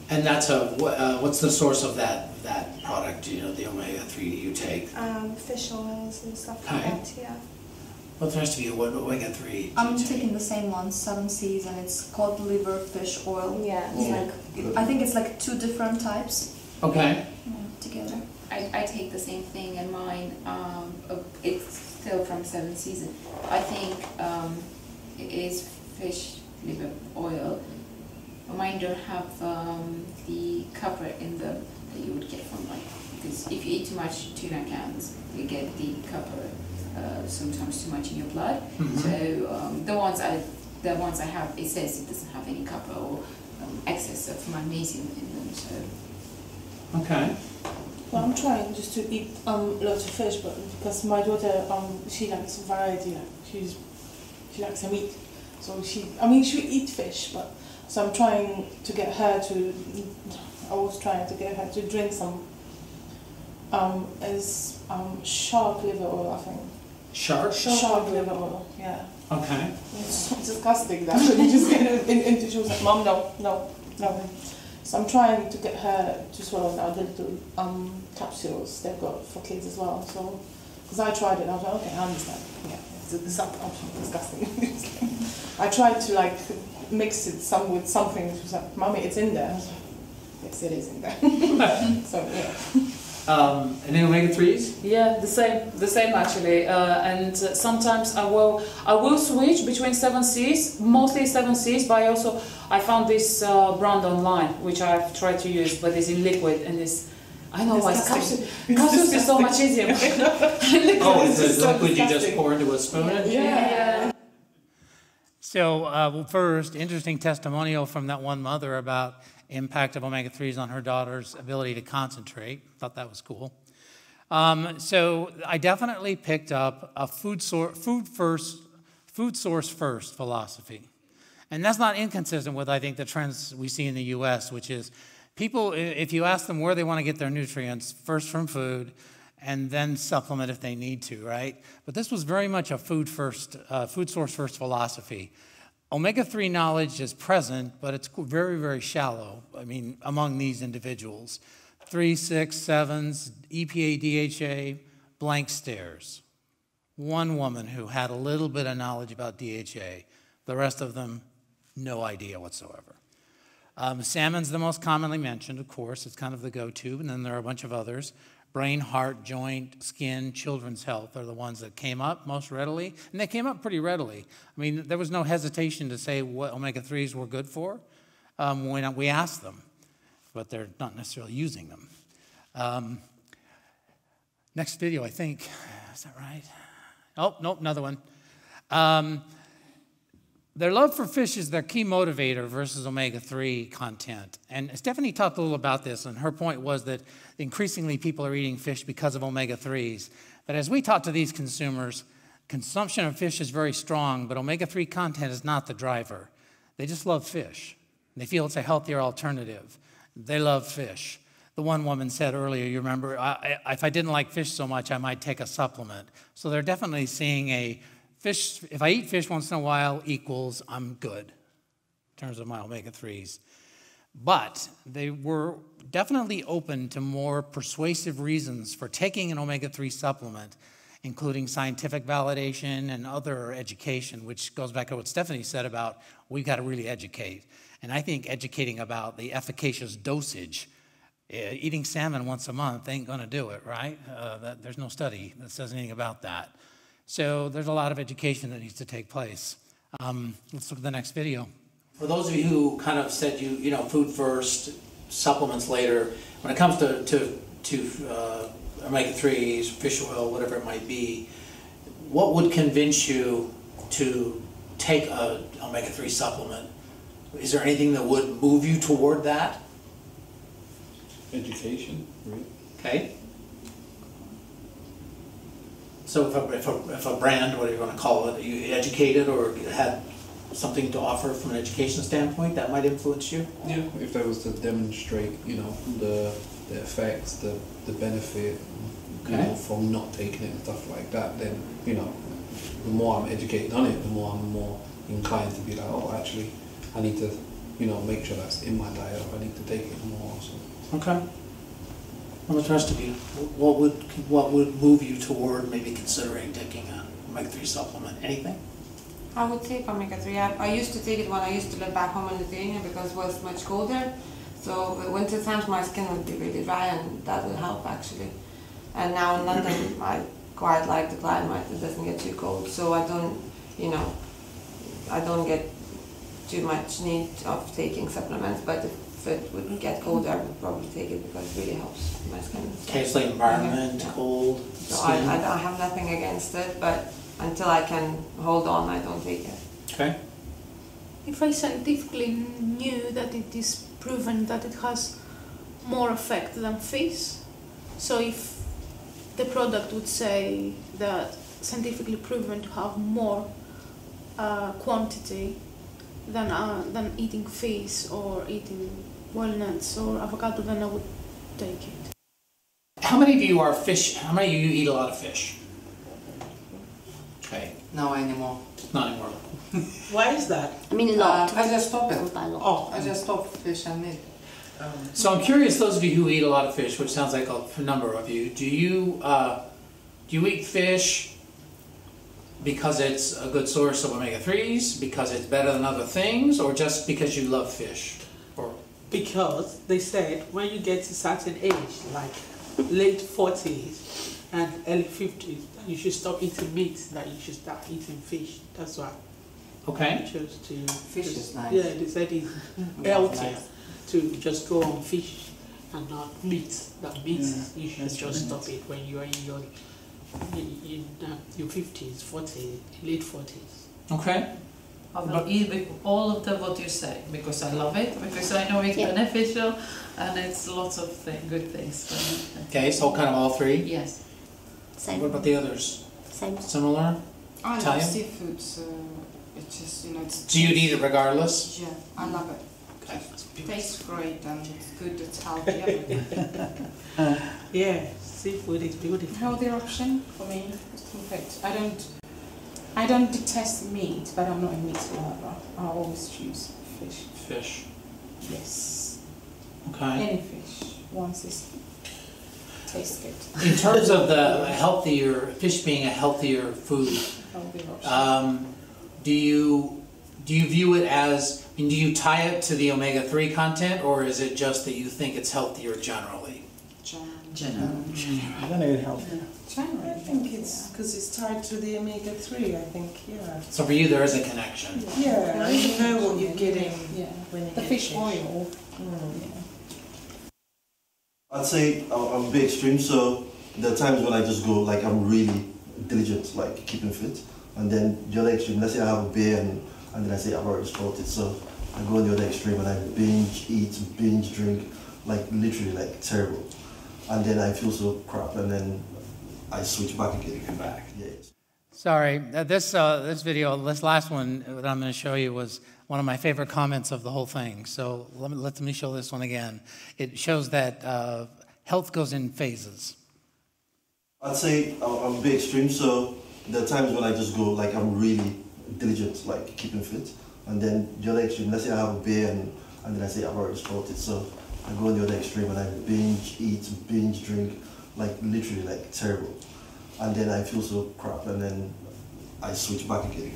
Speaker 10: And that's what's the source of that product, you know, the omega-3 you take?
Speaker 9: Fish oils and stuff like
Speaker 10: Okay.
Speaker 9: that, yeah.
Speaker 10: What's the rest of you, what omega-3?
Speaker 8: I'm taking the same one, 7Cs, and it's cod liver fish oil.
Speaker 9: Yeah.
Speaker 8: It's like, I think it's like 2 different types.
Speaker 10: Okay.
Speaker 8: Together.
Speaker 14: I take the same thing, and mine, it's still from 7 Seasons. I think it is fish liver oil. Mine don't have the copper in them that you would get from because if you eat too much tuna cans, you get the copper sometimes too much in your blood.
Speaker 10: Mhm.
Speaker 14: So the ones I have, it says it doesn't have any copper or excess of magnesium in them. So.
Speaker 10: Okay.
Speaker 15: Well, I'm trying just to eat lots of fish, but because my daughter she likes variety, like she likes her meat, so she eat fish, but so I'm trying to get her to. I was trying to get her to drink some. Shark liver oil, I think.
Speaker 10: Shark?
Speaker 15: Shark liver oil, yeah.
Speaker 10: Okay.
Speaker 15: It's disgusting that when you just get it into, she was like, Mom, no. So I'm trying to get her to swallow now the little capsules they've got for kids as well. So, because I tried it, I was like, okay, I understand. Yeah, it's disgusting. I tried to like mix it with something. She was like, Mommy, it's in there. I was like, yes, it is in there. So yeah.
Speaker 10: And then omega-3s?
Speaker 13: Yeah, the same actually. And sometimes I will switch between 7Cs, mostly 7Cs, but I found this brand online, which I've tried to use, but it's in liquid and it's, I know why capsules is so much easier.
Speaker 10: Is it liquid you just pour into a spoon?
Speaker 13: Yeah.
Speaker 6: So, first, interesting testimonial from that one mother about impact of omega-3s on her daughter's ability to concentrate. Thought that was cool. So I definitely picked up a food source first philosophy. And that's not inconsistent with, I think, the trends we see in the U.S., which is people, if you ask them where they want to get their nutrients, first from food, and then supplement if they need to, right? But this was very much a food source first philosophy. Omega-3 knowledge is present, but it's very, very shallow, among these individuals. 3, 6, 7s, EPA, DHA, blank stares. One woman who had a little bit of knowledge about DHA. The rest of them, no idea whatsoever. Salmon's the most commonly mentioned, of course. It's kind of the go-to, and then there are a bunch of others. Brain, heart, joint, skin, children's health are the ones that came up most readily, and they came up pretty readily. There was no hesitation to say what omega-3s were good for when we asked them, but they're not necessarily using them. Next video, I think. Is that right? Oh, nope, another one. Their love for fish is their key motivator versus omega-3 content. And Stephanie talked a little about this, and her point was that increasingly people are eating fish because of omega-3s. But as we talk to these consumers, consumption of fish is very strong, but omega-3 content is not the driver. They just love fish. They feel it's a healthier alternative. They love fish. The one woman said earlier, you remember, if I didn't like fish so much, I might take a supplement. So they're definitely seeing fish, if I eat fish once in a while equals I'm good in terms of my omega-3s. But they were definitely open to more persuasive reasons for taking an omega-3 supplement, including scientific validation and other education, which goes back to what Stephanie said about we've got to really educate. And I think educating about the efficacious dosage, eating salmon once a month ain't going to do it, right? There's no study that says anything about that. So there's a lot of education that needs to take place. Let's look at the next video.
Speaker 10: For those of you who kind of said food first, supplements later, when it comes to omega-3s, fish oil, whatever it might be, what would convince you to take a omega-3 supplement? Is there anything that would move you toward that?
Speaker 1: Education, right?
Speaker 10: Okay. So if a brand, whatever you want to call it, you educated or had something to offer from an education standpoint, that might influence you?
Speaker 1: Yeah, if they was to demonstrate, you know, the effects, the benefit, you know, from not taking it and stuff like that, then, you know, the more I'm educated on it, the more I'm more inclined to be like, oh, actually, I need to, you know, make sure that's in my diet, or I need to take it more. So.
Speaker 10: Okay. Well, the rest of you, what would move you toward maybe considering taking a omega-3 supplement? Anything?
Speaker 11: I would take omega-3. I used to take it when I used to live back home in Lithuania because it was much colder. So in winter times my skin would be really dry, and that would help actually. And now in London I quite like the climate. It doesn't get too cold, so I don't, you know, I don't get too much need of taking supplements. But if it would get colder, I would probably take it because it really helps my skin.
Speaker 10: Okay, it's like environment, cold,
Speaker 11: so I have nothing against it, but until I can hold on, I don't take it.
Speaker 10: Okay.
Speaker 22: If I scientifically knew that it is proven that it has more effect than fish, so if the product would say that scientifically proven to have more quantity than eating fish or eating walnuts or avocado, then I would take it.
Speaker 10: How many of you are fish? How many of you eat a lot of fish? Okay.
Speaker 4: No anymore.
Speaker 10: Not anymore.
Speaker 4: Why is that?
Speaker 21: I mean, a lot.
Speaker 4: I just stopped it.
Speaker 21: Oh,
Speaker 4: I just stopped fish and meat.
Speaker 10: So I'm curious, those of you who eat a lot of fish, which sounds like a number of you, do you eat fish because it's a good source of omega-3s, because it's better than other things, or just because you love fish? Or
Speaker 4: Because they said when you get to a certain age, like late 40s and early 50s, you should stop eating meat, that you should start eating fish. That's why.
Speaker 10: Okay.
Speaker 4: I chose to. Fish is nice.
Speaker 16: Yeah,
Speaker 4: they said it's healthier to just go on fish and not meat. That meat, you should just stop it when you are in your 50s, 40s, late 40s.
Speaker 10: Okay.
Speaker 17: I will eat all of them what you say, because I love it, because I know it's beneficial, and it's lots of good things.
Speaker 10: Okay, so kind of all three?
Speaker 17: Yes.
Speaker 21: Same.
Speaker 10: What about the others?
Speaker 21: Same.
Speaker 10: Similar?
Speaker 20: I love
Speaker 10: Italian?
Speaker 20: seafood, so it's just, you know, it's...
Speaker 10: So you'd eat it regardless?
Speaker 20: Yeah, I love it.
Speaker 10: Okay.
Speaker 20: It tastes great and it's good, it's healthy, everything.
Speaker 4: Yeah, seafood is beautiful.
Speaker 3: Healthier option for me. It's perfect. I don't detest meat, but I'm not a meat lover. I always choose fish.
Speaker 10: Fish.
Speaker 3: Yes.
Speaker 10: Okay.
Speaker 3: Any fish, once it tastes good.
Speaker 10: In terms of the healthier, fish being a healthier food,
Speaker 3: Healthier option.
Speaker 10: do you view it as, I mean, do you tie it to the omega-3 content, or is it just that you think it's healthier generally?
Speaker 19: Generally healthy.
Speaker 16: I think it's because it's tied to the omega-3, I think, yeah.
Speaker 10: So for you, there is a connection.
Speaker 16: Yeah, you know what you're getting when you
Speaker 3: The
Speaker 16: get
Speaker 3: fish oil.
Speaker 5: I'd say I'm a bit extreme, so there are times when I just go, like, I'm really diligent, like, keeping fit. And then the other extreme, let's say I have a beer and then I say I've already started, so I go on the other extreme and I binge eat, binge drink, like, literally, like, terrible. And then I feel so crap, and then I switch back again. Yes.
Speaker 6: Sorry, this video, this last one that I'm going to show you was one of my favorite comments of the whole thing. So let me show this one again. It shows that health goes in phases.
Speaker 5: I'd say I'm a bit extreme, so there are times when I just go, like, I'm really diligent, like, keeping fit. And then the other extreme, let's say I have a beer and then I say I've already started, so I go on the other extreme and I binge eat, binge drink, like, literally, like, terrible. And then I feel so crap, and then I switch back again.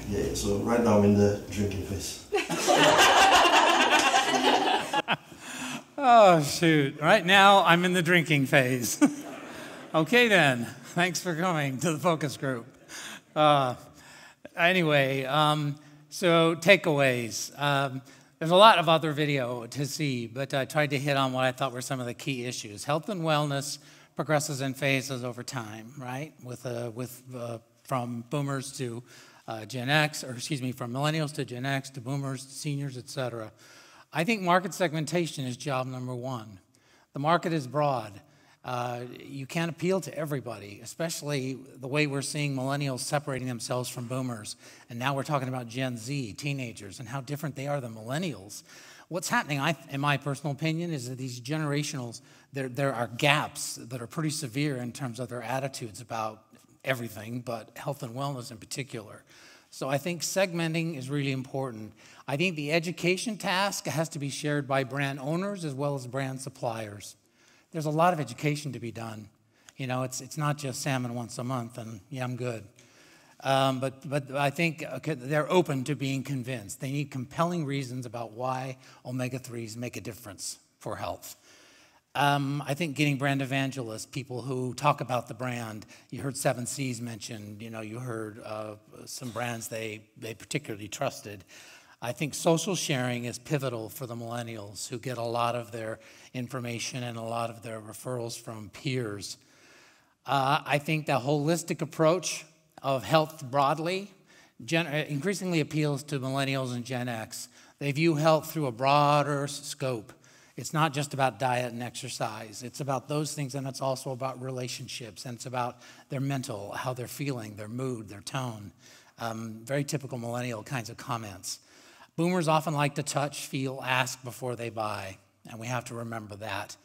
Speaker 5: Yeah, so right now I'm in the drinking phase.
Speaker 6: Oh, shoot. Right now, I'm in the drinking phase. Okay, then. Thanks for coming to the focus group. Anyway, so takeaways. There's a lot of other video to see, but I tried to hit on what I thought were some of the key issues. Health and wellness progresses in phases over time, right? From boomers to Gen X, or excuse me, from millennials to Gen X to boomers to seniors, et cetera. I think market segmentation is job number one. The market is broad. You can't appeal to everybody, especially the way we're seeing millennials separating themselves from boomers. And now we're talking about Gen Z, teenagers, and how different they are than millennials. What's happening, in my personal opinion, is that these generationals, there are gaps that are pretty severe in terms of their attitudes about everything, but health and wellness in particular. So I think segmenting is really important. I think the education task has to be shared by brand owners as well as brand suppliers. There's a lot of education to be done. You know, it's not just salmon once a month and yeah, I'm good. But I think they're open to being convinced. They need compelling reasons about why omega-3s make a difference for health. I think getting brand evangelists, people who talk about the brand. You heard 7Cs mentioned, you know, you heard some brands they particularly trusted. I think social sharing is pivotal for the millennials who get a lot of their information and a lot of their referrals from peers. I think the holistic approach of health broadly increasingly appeals to millennials and Gen X. They view health through a broader scope. It's not just about diet and exercise. It's about those things, and it's also about relationships, and it's about their mental, how they're feeling, their mood, their tone. Very typical millennial kinds of comments. Boomers often like to touch, feel, ask before they buy, and we have to remember that.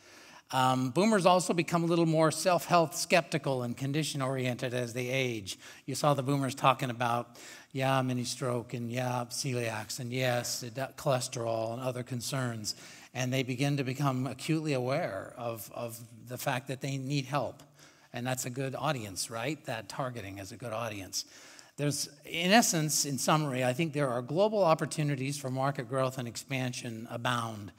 Speaker 6: Boomers also become a little more self-health skeptical and condition-oriented as they age. You saw the boomers talking about, yeah, mini stroke, and yeah, celiacs, and yes, cholesterol and other concerns. And they begin to become acutely aware of the fact that they need help. And that's a good audience, right? That targeting is a good audience. There's, in essence, in summary, I think there are global opportunities for market growth and expansion abound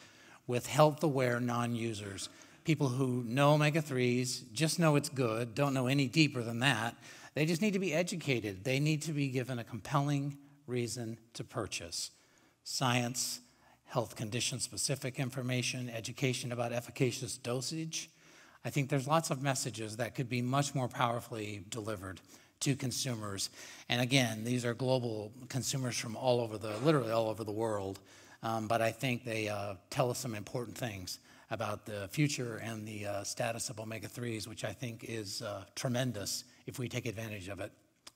Speaker 6: with health-aware non-users. People who know omega-3s, just know it's good, don't know any deeper than that. They just need to be educated. They need to be given a compelling reason to purchase. Science, health condition-specific information, education about efficacious dosage. I think there's lots of messages that could be much more powerfully delivered to consumers. And again, these are global consumers from all over literally all over the world. But I think they tell us some important things about the future and the status of omega-3s, which I think is tremendous if we take advantage of it.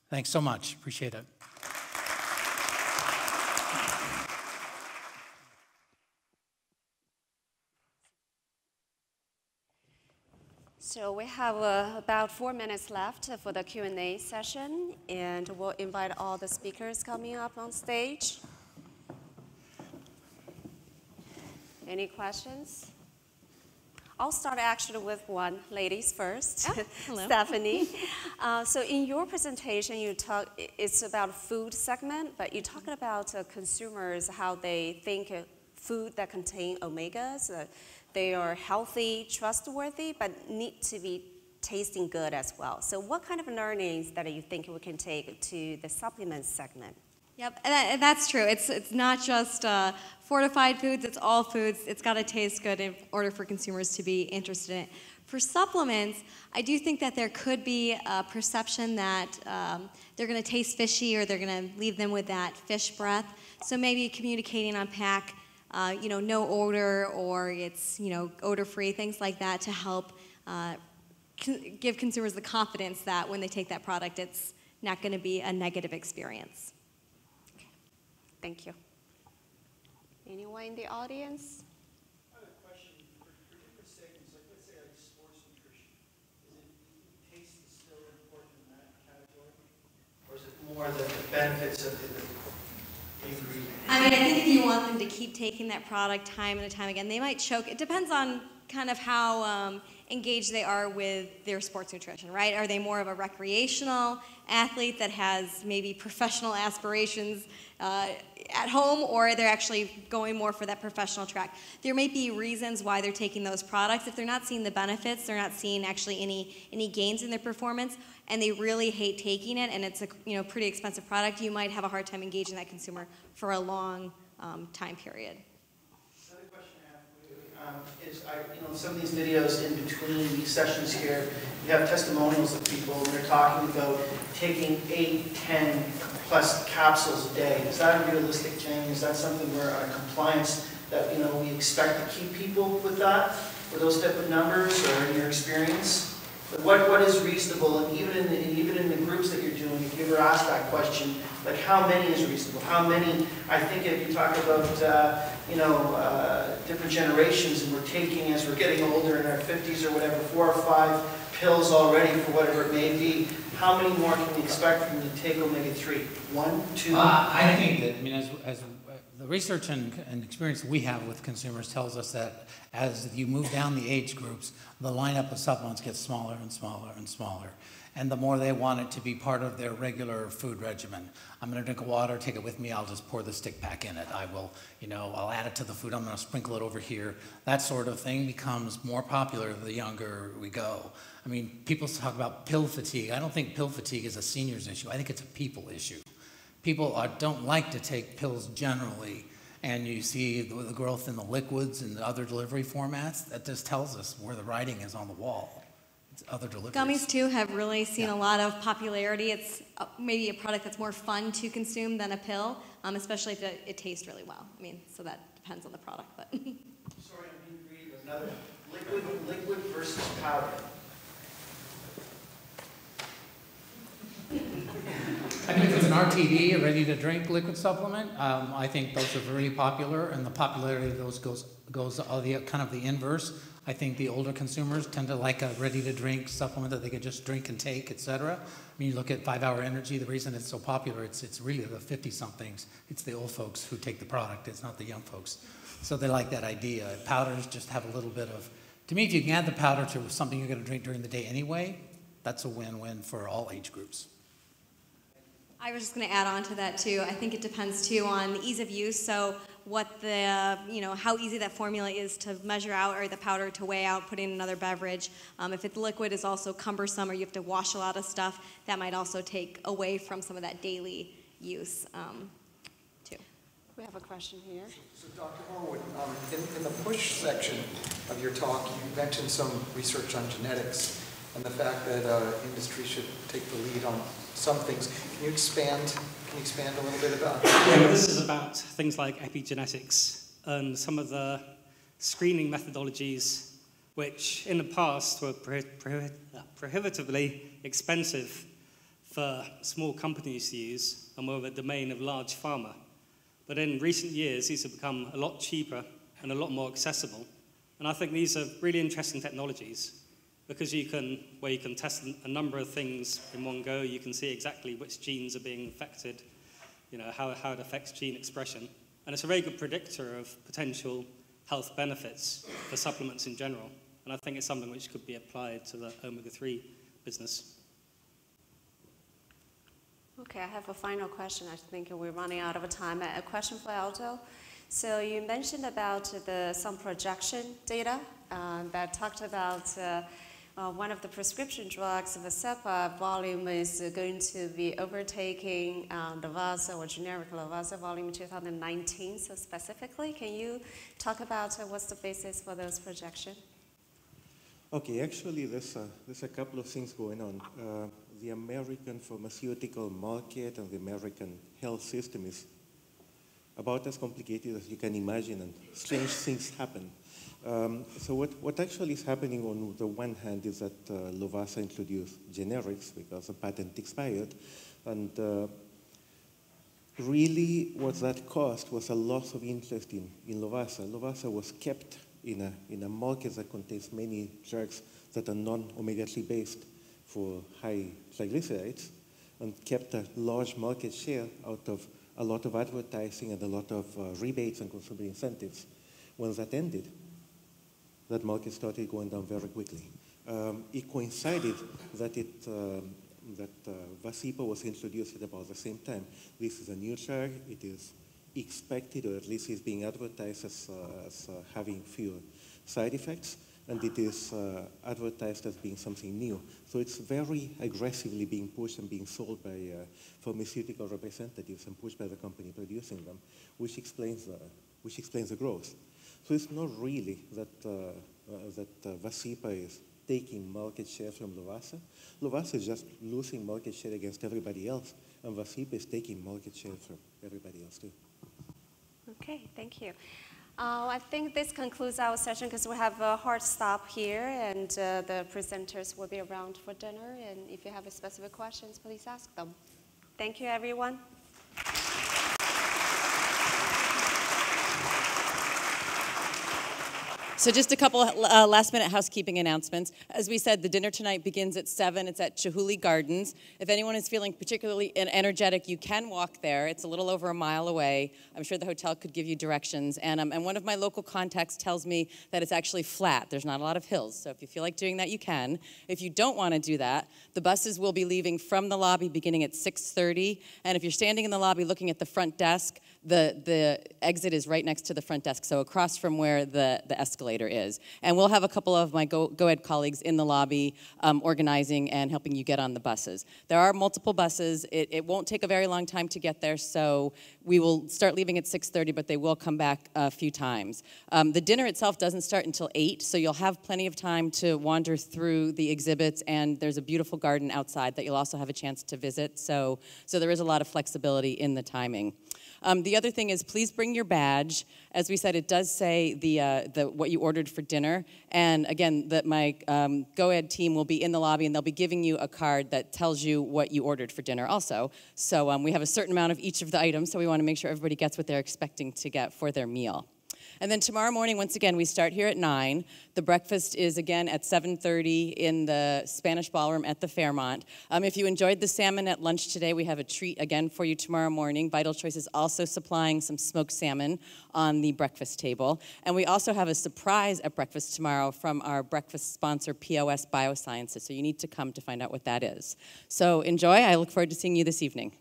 Speaker 6: Thanks so much. Appreciate it.
Speaker 2: So we have about 4 minutes left for the Q&A session, and we'll invite all the speakers coming up on stage. Any questions? I'll start actually with one. Ladies first. Oh, hello. Stephanie. So in your presentation, it's about food segment, but you talked about consumers, how they think food that contain omegas, they are healthy, trustworthy, but need to be tasting good as well. So what kind of learnings that you think we can take to the supplements segment?
Speaker 7: Yep, and that's true. It's not just fortified foods, it's all foods. It's got to taste good in order for consumers to be interested in it. For supplements, I do think that there could be a perception that they're going to taste fishy or they're going to leave them with that fish breath. So maybe communicating on pack, no odor, or it's, odor-free, things like that to help give consumers the confidence that when they take that product, it's not going to be a negative experience.
Speaker 2: Thank you. Anyone in the audience?
Speaker 12: I have a question. For different segments, like let's say like sports nutrition, is taste still important in that category? Or is it more the benefits of the ingredient?
Speaker 7: I mean, I think if you want them to keep taking that product time and time again, they might choke. It depends on kind of how engaged they are with their sports nutrition, right? Are they more of a recreational athlete that has maybe professional aspirations at home, or they're actually going more for that professional track? There may be reasons why they're taking those products. If they're not seeing the benefits, they're not seeing actually any gains in their performance, and they really hate taking it, and it's a pretty expensive product, you might have a hard time engaging that consumer for a long time period.
Speaker 12: Another question I have for you. is some of these videos in between these sessions here, you have testimonials of people, and they're talking about taking 8, 10 plus capsules a day. Is that a realistic thing? Is that something where our compliance that we expect to keep people with that, with those type of numbers, or in your experience? What is reasonable, and even in the groups that you're doing, if you ever ask that question, like how many is reasonable? How many? I think if you talk about different generations, and we're taking, as we're getting older in our 50s or whatever, 4 or 5 pills already for whatever it may be. How many more can we expect from them to take omega-3? 1, 2?
Speaker 6: I think that as the research and experience we have with consumers tells us that as you move down the age groups, the lineup of supplements gets smaller and smaller and smaller. And the more they want it to be part of their regular food regimen. I'm going to drink water, take it with me, I'll just pour the stick pack in it. I will, I'll add it to the food, I'm going to sprinkle it over here. That sort of thing becomes more popular the younger we go. I mean, people talk about pill fatigue. I don't think pill fatigue is a seniors issue. I think it's a people issue. People don't like to take pills generally, and you see the growth in the liquids and the other delivery formats. That just tells us where the writing is on the wall. It's other deliveries.
Speaker 7: Gummies too have really seen a lot of popularity. It's maybe a product that's more fun to consume than a pill, especially if it tastes really well. I mean, so that depends on the product. But
Speaker 12: sorry, I'm being greedy. Another liquid versus powder.
Speaker 6: I mean, if it's an RTD, a ready-to-drink liquid supplement, I think those are really popular, and the popularity of those goes kind of the inverse. I think the older consumers tend to like a ready-to-drink supplement that they could just drink and take, etc. I mean, you look at 5 Hour Energy, the reason it's so popular, it's really the 50-somethings. It's the old folks who take the product, it's not the young folks. So they like that idea. Powders just have a little bit of, to me, if you can add the powder to something you're going to drink during the day anyway, that's a win-win for all age groups.
Speaker 7: I was just going to add on to that too. I think it depends too on the ease of use. So what the, how easy that formula is to measure out, or the powder to weigh out, put in another beverage. If it's liquid, is also cumbersome, or you have to wash a lot of stuff. That might also take away from some of that daily use too.
Speaker 2: We have a question here.
Speaker 9: So Dr. Horwood, in the push section of your talk, you mentioned some research on genetics and the fact that industry should take the lead on some things. Can you expand a little bit about that?
Speaker 18: Yeah, well, this is about things like epigenetics and some of the screening methodologies which in the past were prohibitively expensive for small companies to use and were the domain of large pharma. But in recent years, these have become a lot cheaper and a lot more accessible. And I think these are really interesting technologies, because you can test a number of things in one go. You can see exactly which genes are being affected, how it affects gene expression. And it's a very good predictor of potential health benefits for supplements in general. And I think it's something which could be applied to the omega-3 business.
Speaker 2: Okay, I have a final question. I think we're running out of time. A question for Aldo. So you mentioned about some projection data that talked about one of the prescription drugs, Vascepa volume is going to be overtaking Lavazza or generic Lavazza volume in 2019. So specifically, can you talk about what's the basis for those projections?
Speaker 23: Okay, actually there's a couple of things going on. The American pharmaceutical market and the American health system is about as complicated as you can imagine, and strange things happen. So what actually is happening on the one hand is that Lavazza introduced generics because the patent expired, and really what that caused was a loss of interest in Lavazza. Lavazza was kept in a market that contains many drugs that are non-omega-3 based for high triglycerides, and kept a large market share out of a lot of advertising and a lot of rebates and consumer incentives. When that ended, that market started going down very quickly. It coincided that Vascepa was introduced at about the same time. This is a new drug. It is expected, or at least is being advertised as having fewer side effects, and it is advertised as being something new. So it's very aggressively being pushed and being sold by pharmaceutical representatives and pushed by the company producing them, which explains the growth. So it's not really that, Vasipa is taking market share from Lovasa. Lovasa is just losing market share against everybody else, and Vasipa is taking market share from everybody else too.
Speaker 2: Okay, thank you. I think this concludes our session because we have a hard stop here, and the presenters will be around for dinner. And if you have specific questions, please ask them. Thank you, everyone.
Speaker 8: So just a couple last-minute housekeeping announcements. As we said, the dinner tonight begins at 7. It's at Chihuly Gardens. If anyone is feeling particularly energetic, you can walk there. It's a little over a mile away. I'm sure the hotel could give you directions. And one of my local contacts tells me that it's actually flat. There's not a lot of hills. So if you feel like doing that, you can. If you don't want to do that, the buses will be leaving from the lobby beginning at 6:30. And if you're standing in the lobby looking at the front desk, the exit is right next to the front desk, so across from where the escalator is. And we'll have a couple of my GoEd colleagues in the lobby organizing and helping you get on the buses. There are multiple buses. It won't take a very long time to get there, so we will start leaving at 6:30, but they will come back a few times. The dinner itself doesn't start until 8, so you'll have plenty of time to wander through the exhibits, and there's a beautiful garden outside that you'll also have a chance to visit, so there is a lot of flexibility in the timing. The other thing is, please bring your badge. As we said, it does say what you ordered for dinner. And again, my GoEd team will be in the lobby, and they'll be giving you a card that tells you what you ordered for dinner also. So we have a certain amount of each of the items, so we want to make sure everybody gets what they're expecting to get for their meal. And then tomorrow morning, once again, we start here at 9. The breakfast is, again, at 7:30 in the Spanish Ballroom at the Fairmont. If you enjoyed the salmon at lunch today, we have a treat again for you tomorrow morning. Vital Choice is also supplying some smoked salmon on the breakfast table. And we also have a surprise at breakfast tomorrow from our breakfast sponsor, POS Biosciences. So you need to come to find out what that is. So enjoy. I look forward to seeing you this evening.